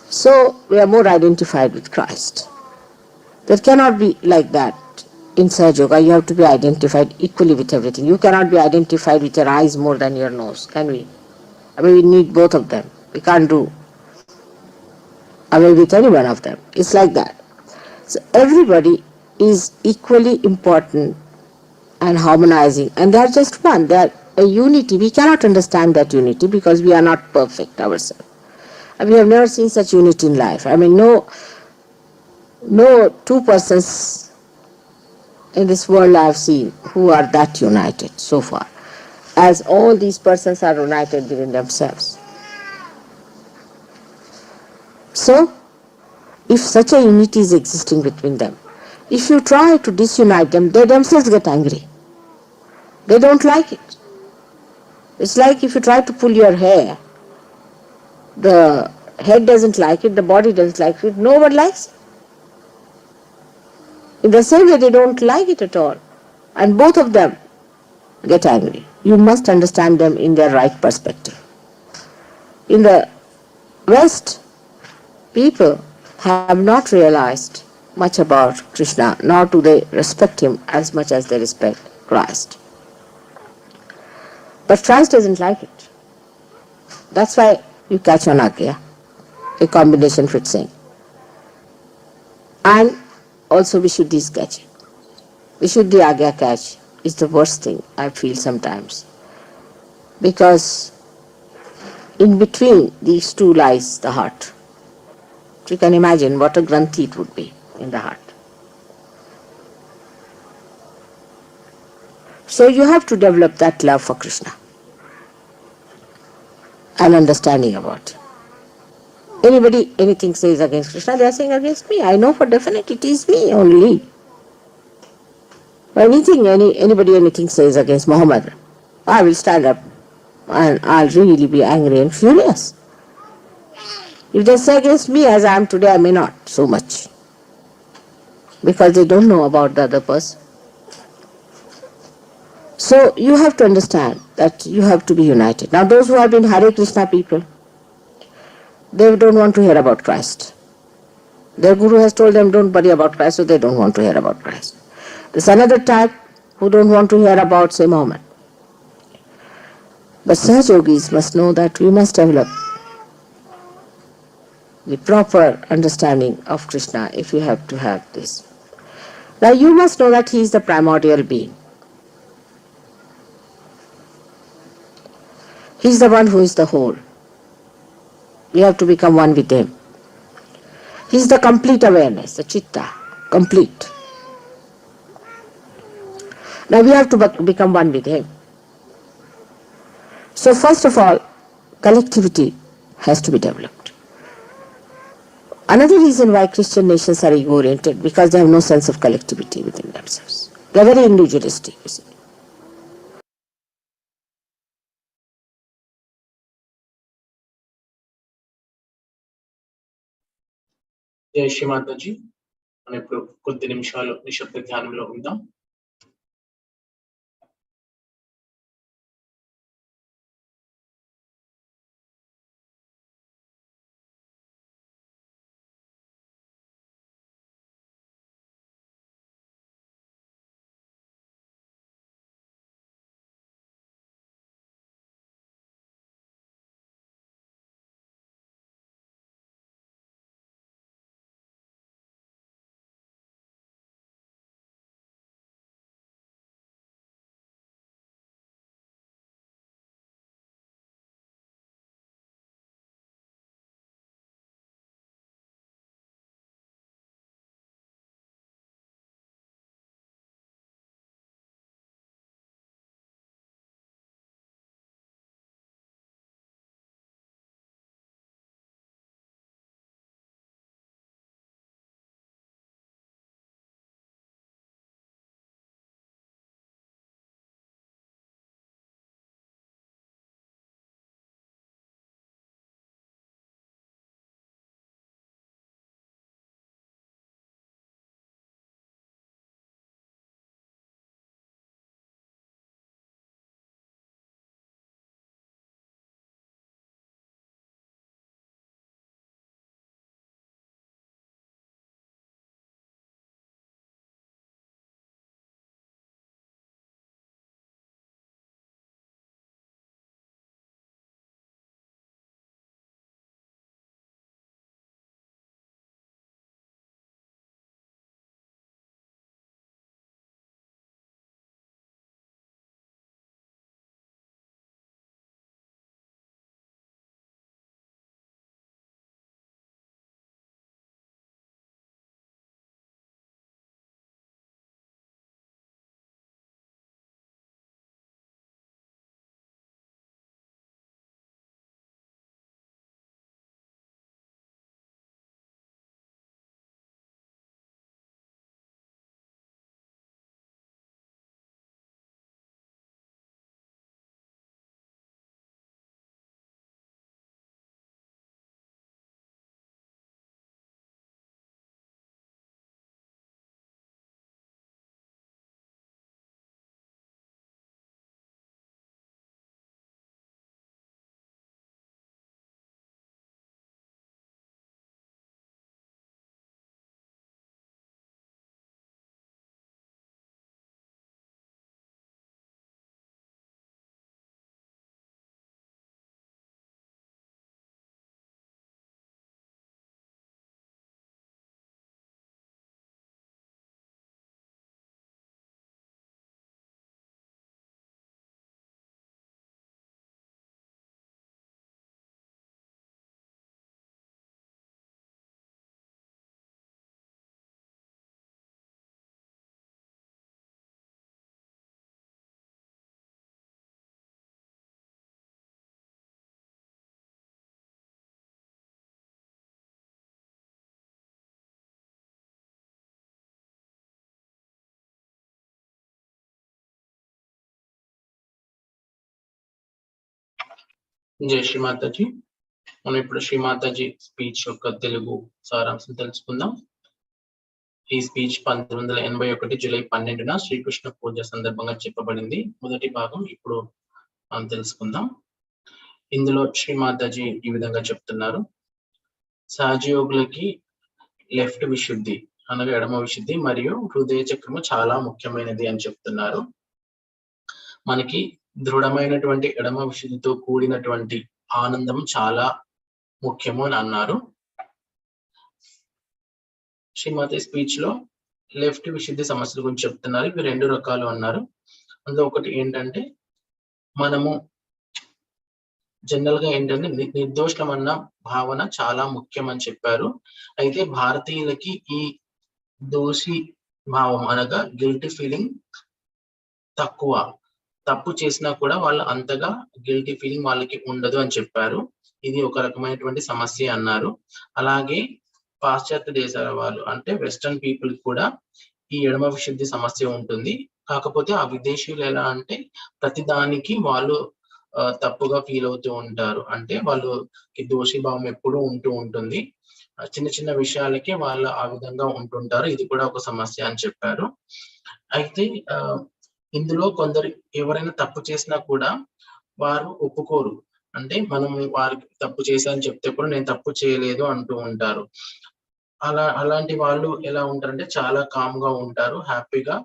So we are more identified with Christ. There cannot be like that in Sahaja Yoga. You have to be identified equally with everything. You cannot be identified with your eyes more than your nose, can we? I mean, we need both of them. We can't do away with any one of them. It's like that. So everybody is equally important and harmonizing, and they are just one. They are a unity. We cannot understand that unity because we are not perfect ourselves. And we have never seen such unity in life. I mean, no two persons in this world I have seen who are that united so far, as all these persons are united within themselves. So, if such a unity is existing between them, if you try to disunite them, they themselves get angry. They don't like it. It's like if you try to pull your hair, the head doesn't like it, the body doesn't like it, no one likes it. In the same way, they don't like it at all. And both of them get angry. You must understand them in their right perspective. In the West, people have not realized much about Krishna, nor do they respect him as much as they respect Christ. But Christ doesn't like it. That's why you catch on Agya, a combination fixing. And also Vishuddhi is catching. Vishuddhi Agya catch is the worst thing I feel sometimes. Because in between these two lies the heart. You can imagine what a granthi it would be in the heart. So you have to develop that love for Krishna and understanding about it. Anybody, anything says against Krishna, they are saying against me. I know for definite it is me only. Anybody anything says against Muhammad, I will stand up and I'll really be angry and furious. If they say against me as I am today, I may not so much. Because they don't know about the other person. So you have to understand that you have to be united. Now those who have been Hare Krishna people, they don't want to hear about Christ. Their guru has told them don't worry about Christ, so they don't want to hear about Christ. There's another type who don't want to hear about, say, Muhammad. But Sahaja Yogis must know that we must develop the proper understanding of Krishna if you have to have this. Now you must know that he is the primordial being. He is the one who is the whole. You have to become one with him. He is the complete awareness, the chitta, complete. Now we have to become one with him. So first of all, collectivity has to be developed. Another reason why Christian nations are ego-oriented, because they have no sense of collectivity within themselves. They are very individualistic, you see. జై శ్రీమాతాజీ. మనం ఇప్పుడు కొద్ది నిమిషాలు నిశ్శబ్ద ధ్యానంలో ఉందాం. జై శ్రీమాతాజీ. మనం ఇప్పుడు శ్రీమాతాజీ స్పీచ్ యొక్క తెలుగు సారాంశం తెలుసుకుందాం. ఈ స్పీచ్ 1981 జూలై 12న శ్రీకృష్ణ పూజ సందర్భంగా చెప్పబడింది. మొదటి భాగం ఇప్పుడు మనం తెలుసుకుందాం. ఇందులో శ్రీమాతాజీ ఈ విధంగా చెప్తున్నారు. సహజయోగులకి లెఫ్ట్ విశుద్ధి అనగా ఎడమ విశుద్ధి మరియు హృదయ చక్రము చాలా ముఖ్యమైనది అని చెప్తున్నారు. మనకి దృఢమైనటువంటి ఎడమ విశుద్ధితో కూడినటువంటి ఆనందం చాలా ముఖ్యము అని అన్నారు. శ్రీమతి స్పీచ్ లో లెఫ్ట్ విశుద్ధి సమస్యల గురించి చెప్తున్నారు. ఇవి 2 రకాలు అన్నారు. అందులో ఒకటి ఏంటంటే మనము జనరల్ గా ఏంటంటే నిర్దోషం అన్న భావన చాలా ముఖ్యం అని చెప్పారు. అయితే భారతీయులకి ఈ దోషి భావం అనగా గిల్టీ ఫీలింగ్ తక్కువ. తప్పు చేసినా కూడా వాళ్ళు అంతగా గిల్టీ ఫీలింగ్ వాళ్ళకి ఉండదు అని చెప్పారు. ఇది ఒక రకమైనటువంటి సమస్య అన్నారు. అలాగే పాశ్చాత్య దేశాల వాళ్ళు అంటే వెస్టర్న్ పీపుల్ కూడా ఈ ఎడమ విశుద్ధి సమస్య ఉంటుంది. కాకపోతే ఆ విదేశీయులు ఎలా అంటే ప్రతిదానికి వాళ్ళు తప్పుగా ఫీల్ అవుతూ ఉంటారు. అంటే వాళ్ళకి దోషి భావం ఎప్పుడూ ఉంటూ ఉంటుంది. చిన్న చిన్న విషయాలకి వాళ్ళు ఆ విధంగా ఉంటుంటారు. ఇది కూడా ఒక సమస్య అని చెప్పారు. అయితే ఇందులో కొందరు ఎవరైనా తప్పు చేసినా కూడా వారు ఒప్పుకోరు. అంటే మనం వారికి తప్పు చేశారని చెప్తే కూడా నేను తప్పు చేయలేదు అంటూ ఉంటారు. అలాంటి వాళ్ళు ఎలా ఉంటారంటే చాలా కామ్ గా ఉంటారు. హ్యాపీగా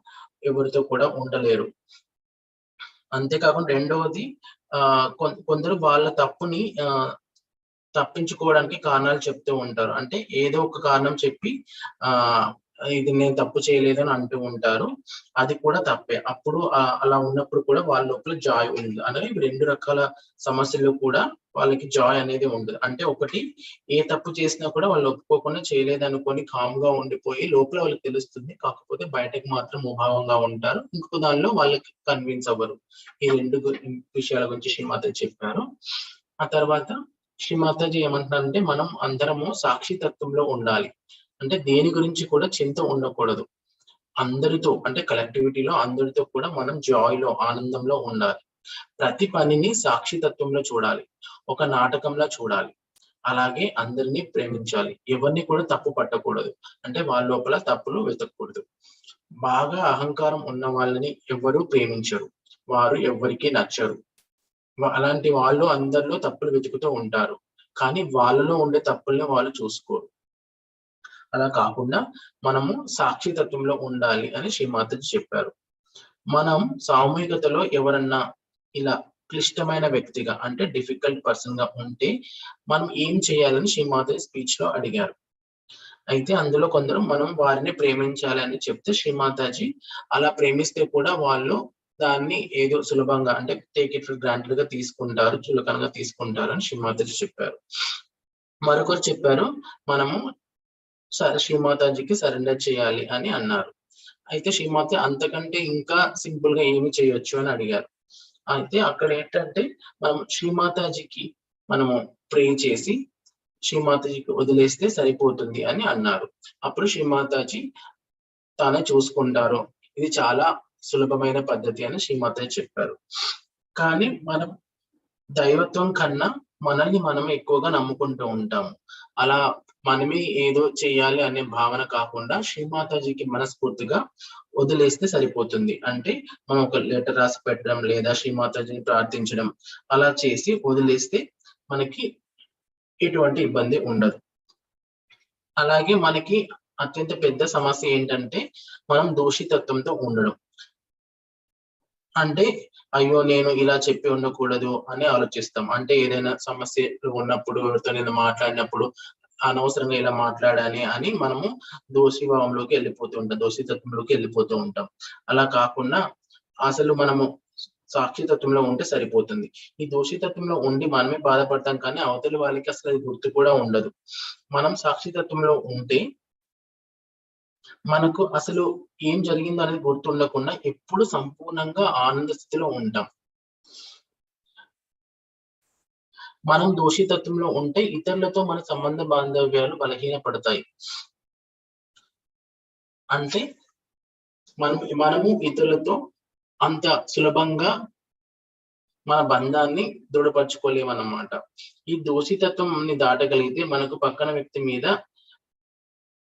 ఎవరితో కూడా ఉండలేరు. అంతేకాకుండా రెండవది కొందరు వాళ్ళ తప్పుని తప్పించుకోవడానికి కారణాలు చెప్తూ ఉంటారు. అంటే ఏదో ఒక కారణం చెప్పి ఇది నేను తప్పు చేయలేదు అని అంటూ ఉంటారు. అది కూడా తప్పే. అప్పుడు అలా ఉన్నప్పుడు కూడా వాళ్ళ లోపల జాయ్ ఉంది. అనేది 2 రకాల సమస్యలు కూడా వాళ్ళకి జాయ్ అనేది ఉండదు. అంటే ఒకటి ఏ తప్పు చేసినా కూడా వాళ్ళు ఒప్పుకోకుండా చేయలేదు అనుకొని కామ్ గా ఉండిపోయి లోపల వాళ్ళకి తెలుస్తుంది. కాకపోతే బయటకు మాత్రం ముభావంగా ఉంటారు. ఇంకో దానిలో వాళ్ళకి కన్విన్స్ అవ్వరు. ఈ 2 విషయాల గురించి శ్రీమాతాజీ చెప్పారు. ఆ తర్వాత శ్రీమాతాజీ ఏమంటున్నారంటే మనం అందరము సాక్షితత్వంలో ఉండాలి. అంటే దేని గురించి కూడా చింత ఉండకూడదు. అందరితో అంటే కలెక్టివిటీలో అందరితో కూడా మనం జాయ్ లో ఆనందంలో ఉండాలి. ప్రతి పనిని సాక్షితత్వంలో చూడాలి. ఒక నాటకంలా చూడాలి. అలాగే అందరినీ ప్రేమించాలి. ఎవరిని కూడా తప్పు పట్టకూడదు. అంటే వాళ్ళ లోపల తప్పులు వెతకూడదు. బాగా అహంకారం ఉన్న వాళ్ళని ఎవరు ప్రేమించరు. వారు ఎవరికి నచ్చరు. అలాంటి వాళ్ళు అందరిలో తప్పులు వెతుకుతూ ఉంటారు. కానీ వాళ్ళలో ఉండే తప్పుల్ని వాళ్ళు చూసుకోరు. అలా కాకుండా మనము సాక్షితత్వంలో ఉండాలి అని శ్రీమాతాజీ చెప్పారు. మనం సామూహికతలో ఎవరన్నా ఇలా క్లిష్టమైన వ్యక్తిగా అంటే డిఫికల్ట్ పర్సన్ గా ఉంటే మనం ఏం చేయాలని శ్రీమాతాజీ స్పీచ్ లో అడిగారు. అయితే అందులో కొందరు మనం వారిని ప్రేమించాలి అని చెప్తే శ్రీమాతాజీ అలా ప్రేమిస్తే కూడా వాళ్ళు దాన్ని ఏదో సులభంగా అంటే టేక్ ఇట్ ఫర్ గ్రాంటెడ్ గా తీసుకుంటారు, చులకనగా తీసుకుంటారు అని శ్రీమాతాజీ చెప్పారు. మరొకరు చెప్పారు మనము శ్రీమాతాజీకి సరెండర్ చేయాలి అని అన్నారు. అయితే శ్రీమాత అంతకంటే ఇంకా సింపుల్ గా ఏమి చేయొచ్చు అని అడిగారు. అయితే అక్కడ ఏంటంటే మనం శ్రీమాతాజీకి మనము ప్రే చేసి శ్రీమాతాజీకి వదిలేస్తే సరిపోతుంది అని అన్నారు. అప్పుడు శ్రీమాతాజీ తానే చూసుకుంటారు. ఇది చాలా సులభమైన పద్ధతి అని శ్రీమాతాజీ చెప్పారు. కానీ మనం దైవత్వం కన్నా మనల్ని మనం ఎక్కువగా నమ్ముకుంటూ ఉంటాము. అలా మనమే ఏదో చెయ్యాలి అనే భావన కాకుండా శ్రీమాతాజీకి మనస్ఫూర్తిగా వదిలేస్తే సరిపోతుంది. అంటే మనం ఒక లెటర్ రాసి పెట్టడం లేదా శ్రీమాతాజీని ప్రార్థించడం అలా చేసి వదిలేస్తే మనకి ఎటువంటి ఇబ్బంది ఉండదు. అలాగే మనకి అత్యంత పెద్ద సమస్య ఏంటంటే మనం దోషితత్వంతో ఉండడం. అంటే అయ్యో నేను ఇలా చెప్పి ఉండకూడదు అని ఆలోచిస్తాం. అంటే ఏదైనా సమస్యలు ఉన్నప్పుడు ఎవరితోనైనా మాట్లాడినప్పుడు అనవసరంగా ఇలా మాట్లాడాలి అని మనము దోషిభావంలోకి వెళ్ళిపోతూ ఉంటాం, దోషితత్వంలోకి వెళ్ళిపోతూ ఉంటాం. అలా కాకుండా అసలు మనము సాక్షితత్వంలో ఉంటే సరిపోతుంది. ఈ దోషితత్వంలో ఉండి మనమే బాధపడతాం కానీ అవతలి వాళ్ళకి అసలు అది గుర్తు కూడా ఉండదు. మనం సాక్షితత్వంలో ఉంటే మనకు అసలు ఏం జరిగిందో అనేది గుర్తుండకుండా ఎప్పుడు సంపూర్ణంగా ఆనంద స్థితిలో ఉంటాం. మనం దోషితత్వంలో ఉంటే ఇతరులతో మన సంబంధ బాంధవ్యాలు బలహీనపడతాయి. అంటే మనము ఇతరులతో అంత సులభంగా మన బంధాన్ని దృఢపరచుకోలేమన్నమాట. ఈ దోషితత్వంని దాటగలిగితే మనకు పక్కన వ్యక్తి మీద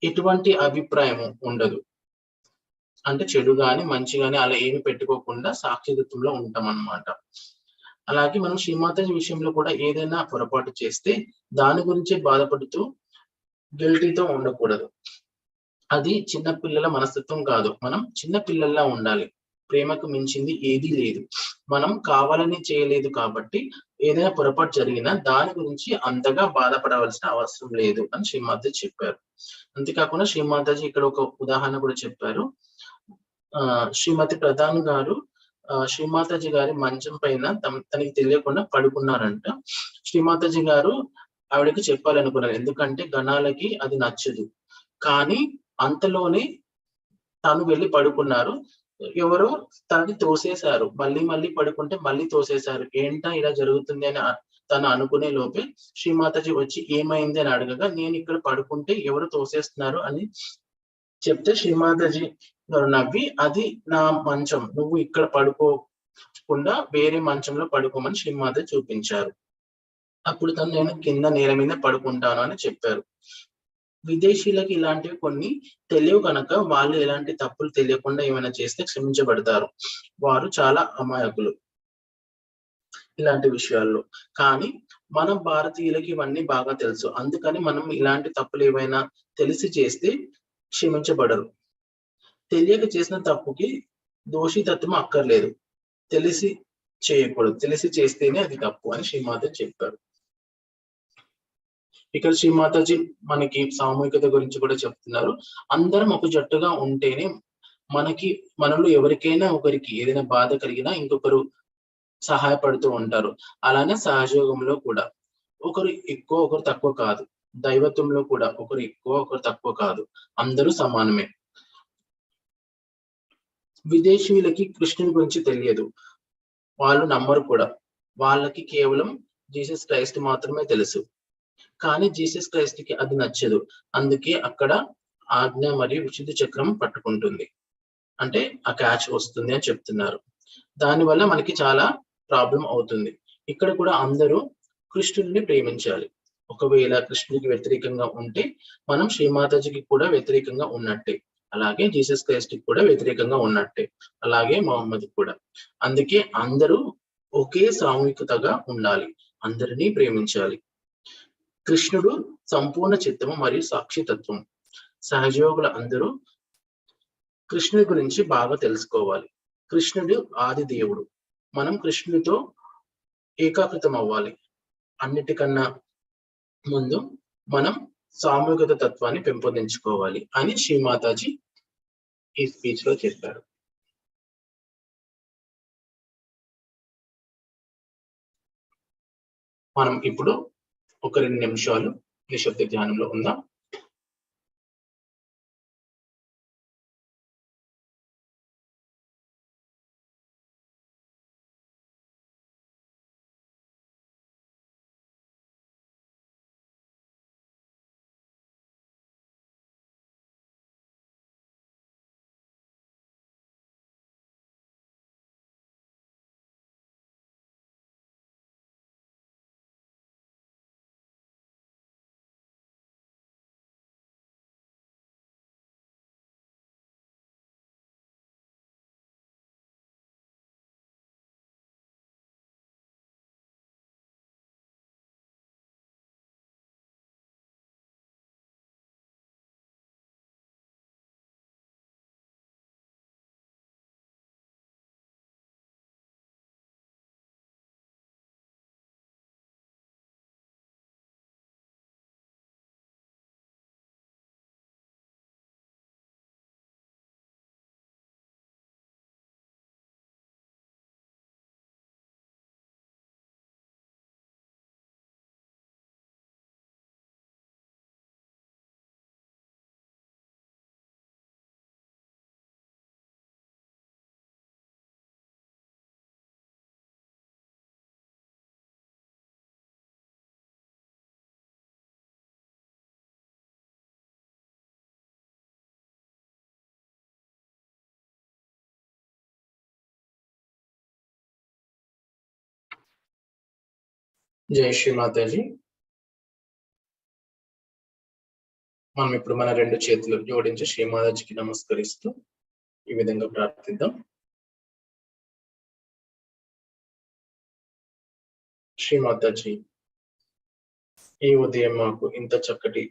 ఎటువంటి అభిప్రాయము ఉండదు. అంటే చెడు గాని, మంచి గాని అలా ఏమి పెట్టుకోకుండా సాక్షిత్వంలో ఉంటామన్నమాట. అలాగే మనం శ్రీమాతాజీ విషయంలో కూడా ఏదైనా పొరపాటు చేస్తే దాని గురించే బాధపడుతూ గిల్టీతో ఉండకూడదు. అది చిన్న పిల్లల మనస్తత్వం కాదు. మనం చిన్న పిల్లల్లా ఉండాలి. ప్రేమకు మించింది ఏదీ లేదు. మనం కావాలని చేయలేదు కాబట్టి ఏదైనా పొరపాటు జరిగినా దాని గురించి అంతగా బాధపడవలసిన అవసరం లేదు అని శ్రీమాతాజీ చెప్పారు. అంతేకాకుండా శ్రీమాతాజీ ఇక్కడ ఒక ఉదాహరణ కూడా చెప్పారు. శ్రీమతి ప్రధాన్ గారు శ్రీమాతాజీ గారి మంచం పైన తనకి తెలియకుండా పడుకున్నారంట. శ్రీమాతాజీ గారు ఆవిడకి చెప్పాలనుకున్నారు. ఎందుకంటే గణాలకి అది నచ్చదు. కానీ అంతలోనే తను వెళ్లి పడుకున్నారు. ఎవరో తనని తోసేశారు. మళ్ళీ పడుకుంటే మళ్ళీ తోసేశారు. ఏంటా ఇలా జరుగుతుంది అని తను అనుకునే లోపే శ్రీమాతాజీ వచ్చి ఏమైంది అని అడగగా, నేను ఇక్కడ పడుకుంటే ఎవరు తోసేస్తున్నారు అని చెప్తే శ్రీమాతాజీ గారు నవ్వి, అది నా మంచం, నువ్వు ఇక్కడ పడుకోకుండా వేరే మంచంలో పడుకోమని శ్రీమాతాజీ చూపించారు. అప్పుడు తను నేను కింద నేల మీద పడుకుంటాను అని చెప్పారు. విదేశీయులకి ఇలాంటివి కొన్ని తెలియవు కనుక వాళ్ళు ఎలాంటి తప్పులు తెలియకుండా ఏమైనా చేస్తే క్షమించబడతారు. వారు చాలా అమాయకులు ఇలాంటి విషయాల్లో. కానీ మనం భారతీయులకి ఇవన్నీ బాగా తెలుసు. అందుకని మనం ఇలాంటి తప్పులు ఏవైనా తెలిసి చేస్తే క్షమించబడరు. తెలియక చేసిన తప్పుకి దోషితత్వం అక్కర్లేదు. తెలిసి చేయకూడదు. తెలిసి చేస్తేనే అది తప్పు అని శ్రీమాత చెప్పారు. ఇక్కడ శ్రీమాతాజీ మనకి సామూహికత గురించి కూడా చెప్తున్నారు. అందరం ఒక జట్టుగా ఉంటేనే మనలో ఎవరికైనా ఒకరికి ఏదైనా బాధ కలిగినా ఇంకొకరు సహాయపడుతూ ఉంటారు. అలానే సహజయోగంలో కూడా ఒకరు ఎక్కువ ఒకరు తక్కువ కాదు. దైవత్వంలో కూడా ఒకరు ఎక్కువ ఒకరు తక్కువ కాదు. అందరూ సమానమే. విదేశీయులకి కృష్ణుని గురించి తెలియదు. వాళ్ళు నమ్మరు కూడా. వాళ్ళకి కేవలం జీసస్ క్రైస్ట్ మాత్రమే తెలుసు. కానీ జీసస్ క్రైస్ట్ కి అది నచ్చదు. అందుకే అక్కడ ఆజ్ఞ మరియు విశుద్ధి చక్రం పట్టుకుంటుంది. అంటే ఆ క్యాచ్ వస్తుంది అని చెప్తున్నారు. దానివల్ల మనకి చాలా ప్రాబ్లం అవుతుంది. ఇక్కడ కూడా అందరూ కృష్ణుడిని ప్రేమించాలి. ఒకవేళ కృష్ణుడికి వ్యతిరేకంగా ఉంటే మనం శ్రీమాతాజీకి కూడా వ్యతిరేకంగా ఉన్నట్టే. అలాగే జీసస్ క్రైస్ట్ కి కూడా వ్యతిరేకంగా ఉన్నట్టే. అలాగే మొహమ్మద్ కూడా. అందుకే అందరూ ఒకే సామూహికతగా ఉండాలి. అందరినీ ప్రేమించాలి. కృష్ణుడు సంపూర్ణ చిత్తము మరియు సాక్షితత్వం. సహజయోగులు అందరూ కృష్ణుడి గురించి బాగా తెలుసుకోవాలి. కృష్ణుడు ఆది దేవుడు. మనం కృష్ణుడితో ఏకాకృతం అవ్వాలి. అన్నిటికన్నా ముందు మనం సామూహికత తత్వాన్ని పెంపొందించుకోవాలి అని శ్రీమాతాజీ ఈ స్పీచ్ లో చెప్పారు. మనం ఇప్పుడు ఒక 2 నిమిషాలు నిశ్శబ్ద ధ్యానంలో ఉందాం. జై శ్రీ మాతాజీ. మనం ఇప్పుడు మన రెండు చేతులు జోడించి శ్రీ మాతాజీకి నమస్కరిస్తూ ఈ విధంగా ప్రార్థిద్దాం. శ్రీ మాతాజీ, ఈ ఉదయం మాకు ఇంత చక్కటి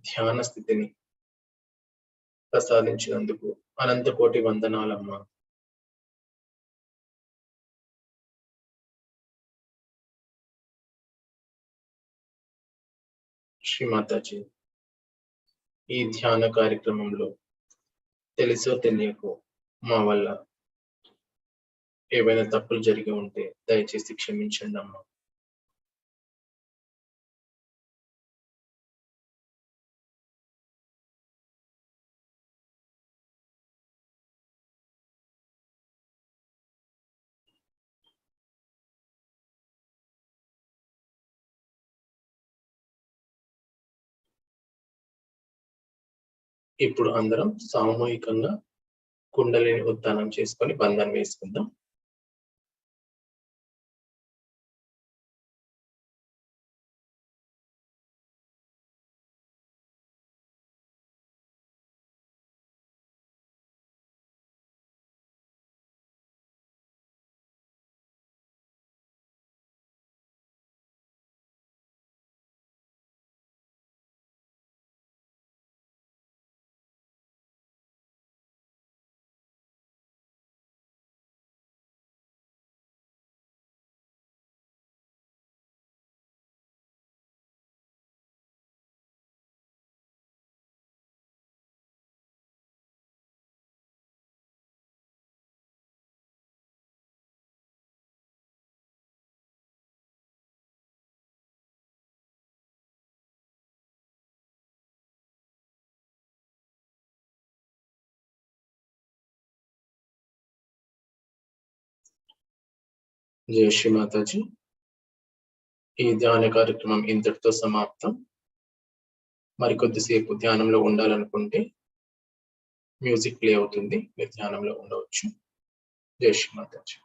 ధ్యాన స్థితిని ప్రసాదించినందుకు అనంత కోటి వందనాలమ్మా. శ్రీ మాతాజీ, ఈ ధ్యాన కార్యక్రమంలో తెలుసో తెలియకో మా వల్ల ఏవైనా తప్పులు జరిగి ఉంటే దయచేసి క్షమించండి అమ్మా. ఇప్పుడు అందరం సామూహికంగా కుండలిని ఉత్థానం చేసుకొని బంధం వేసుకుందాం. జై శ్రీ మాతాజీ. ఈ ధ్యాన కార్యక్రమం ఇంతటితో సమాప్తం. మరికొద్దిసేపు ధ్యానంలో ఉండాలనుకుంటే మ్యూజిక్ ప్లే అవుతుంది, మీరు ధ్యానంలో ఉండవచ్చు. జై శ్రీ మాతాజీ.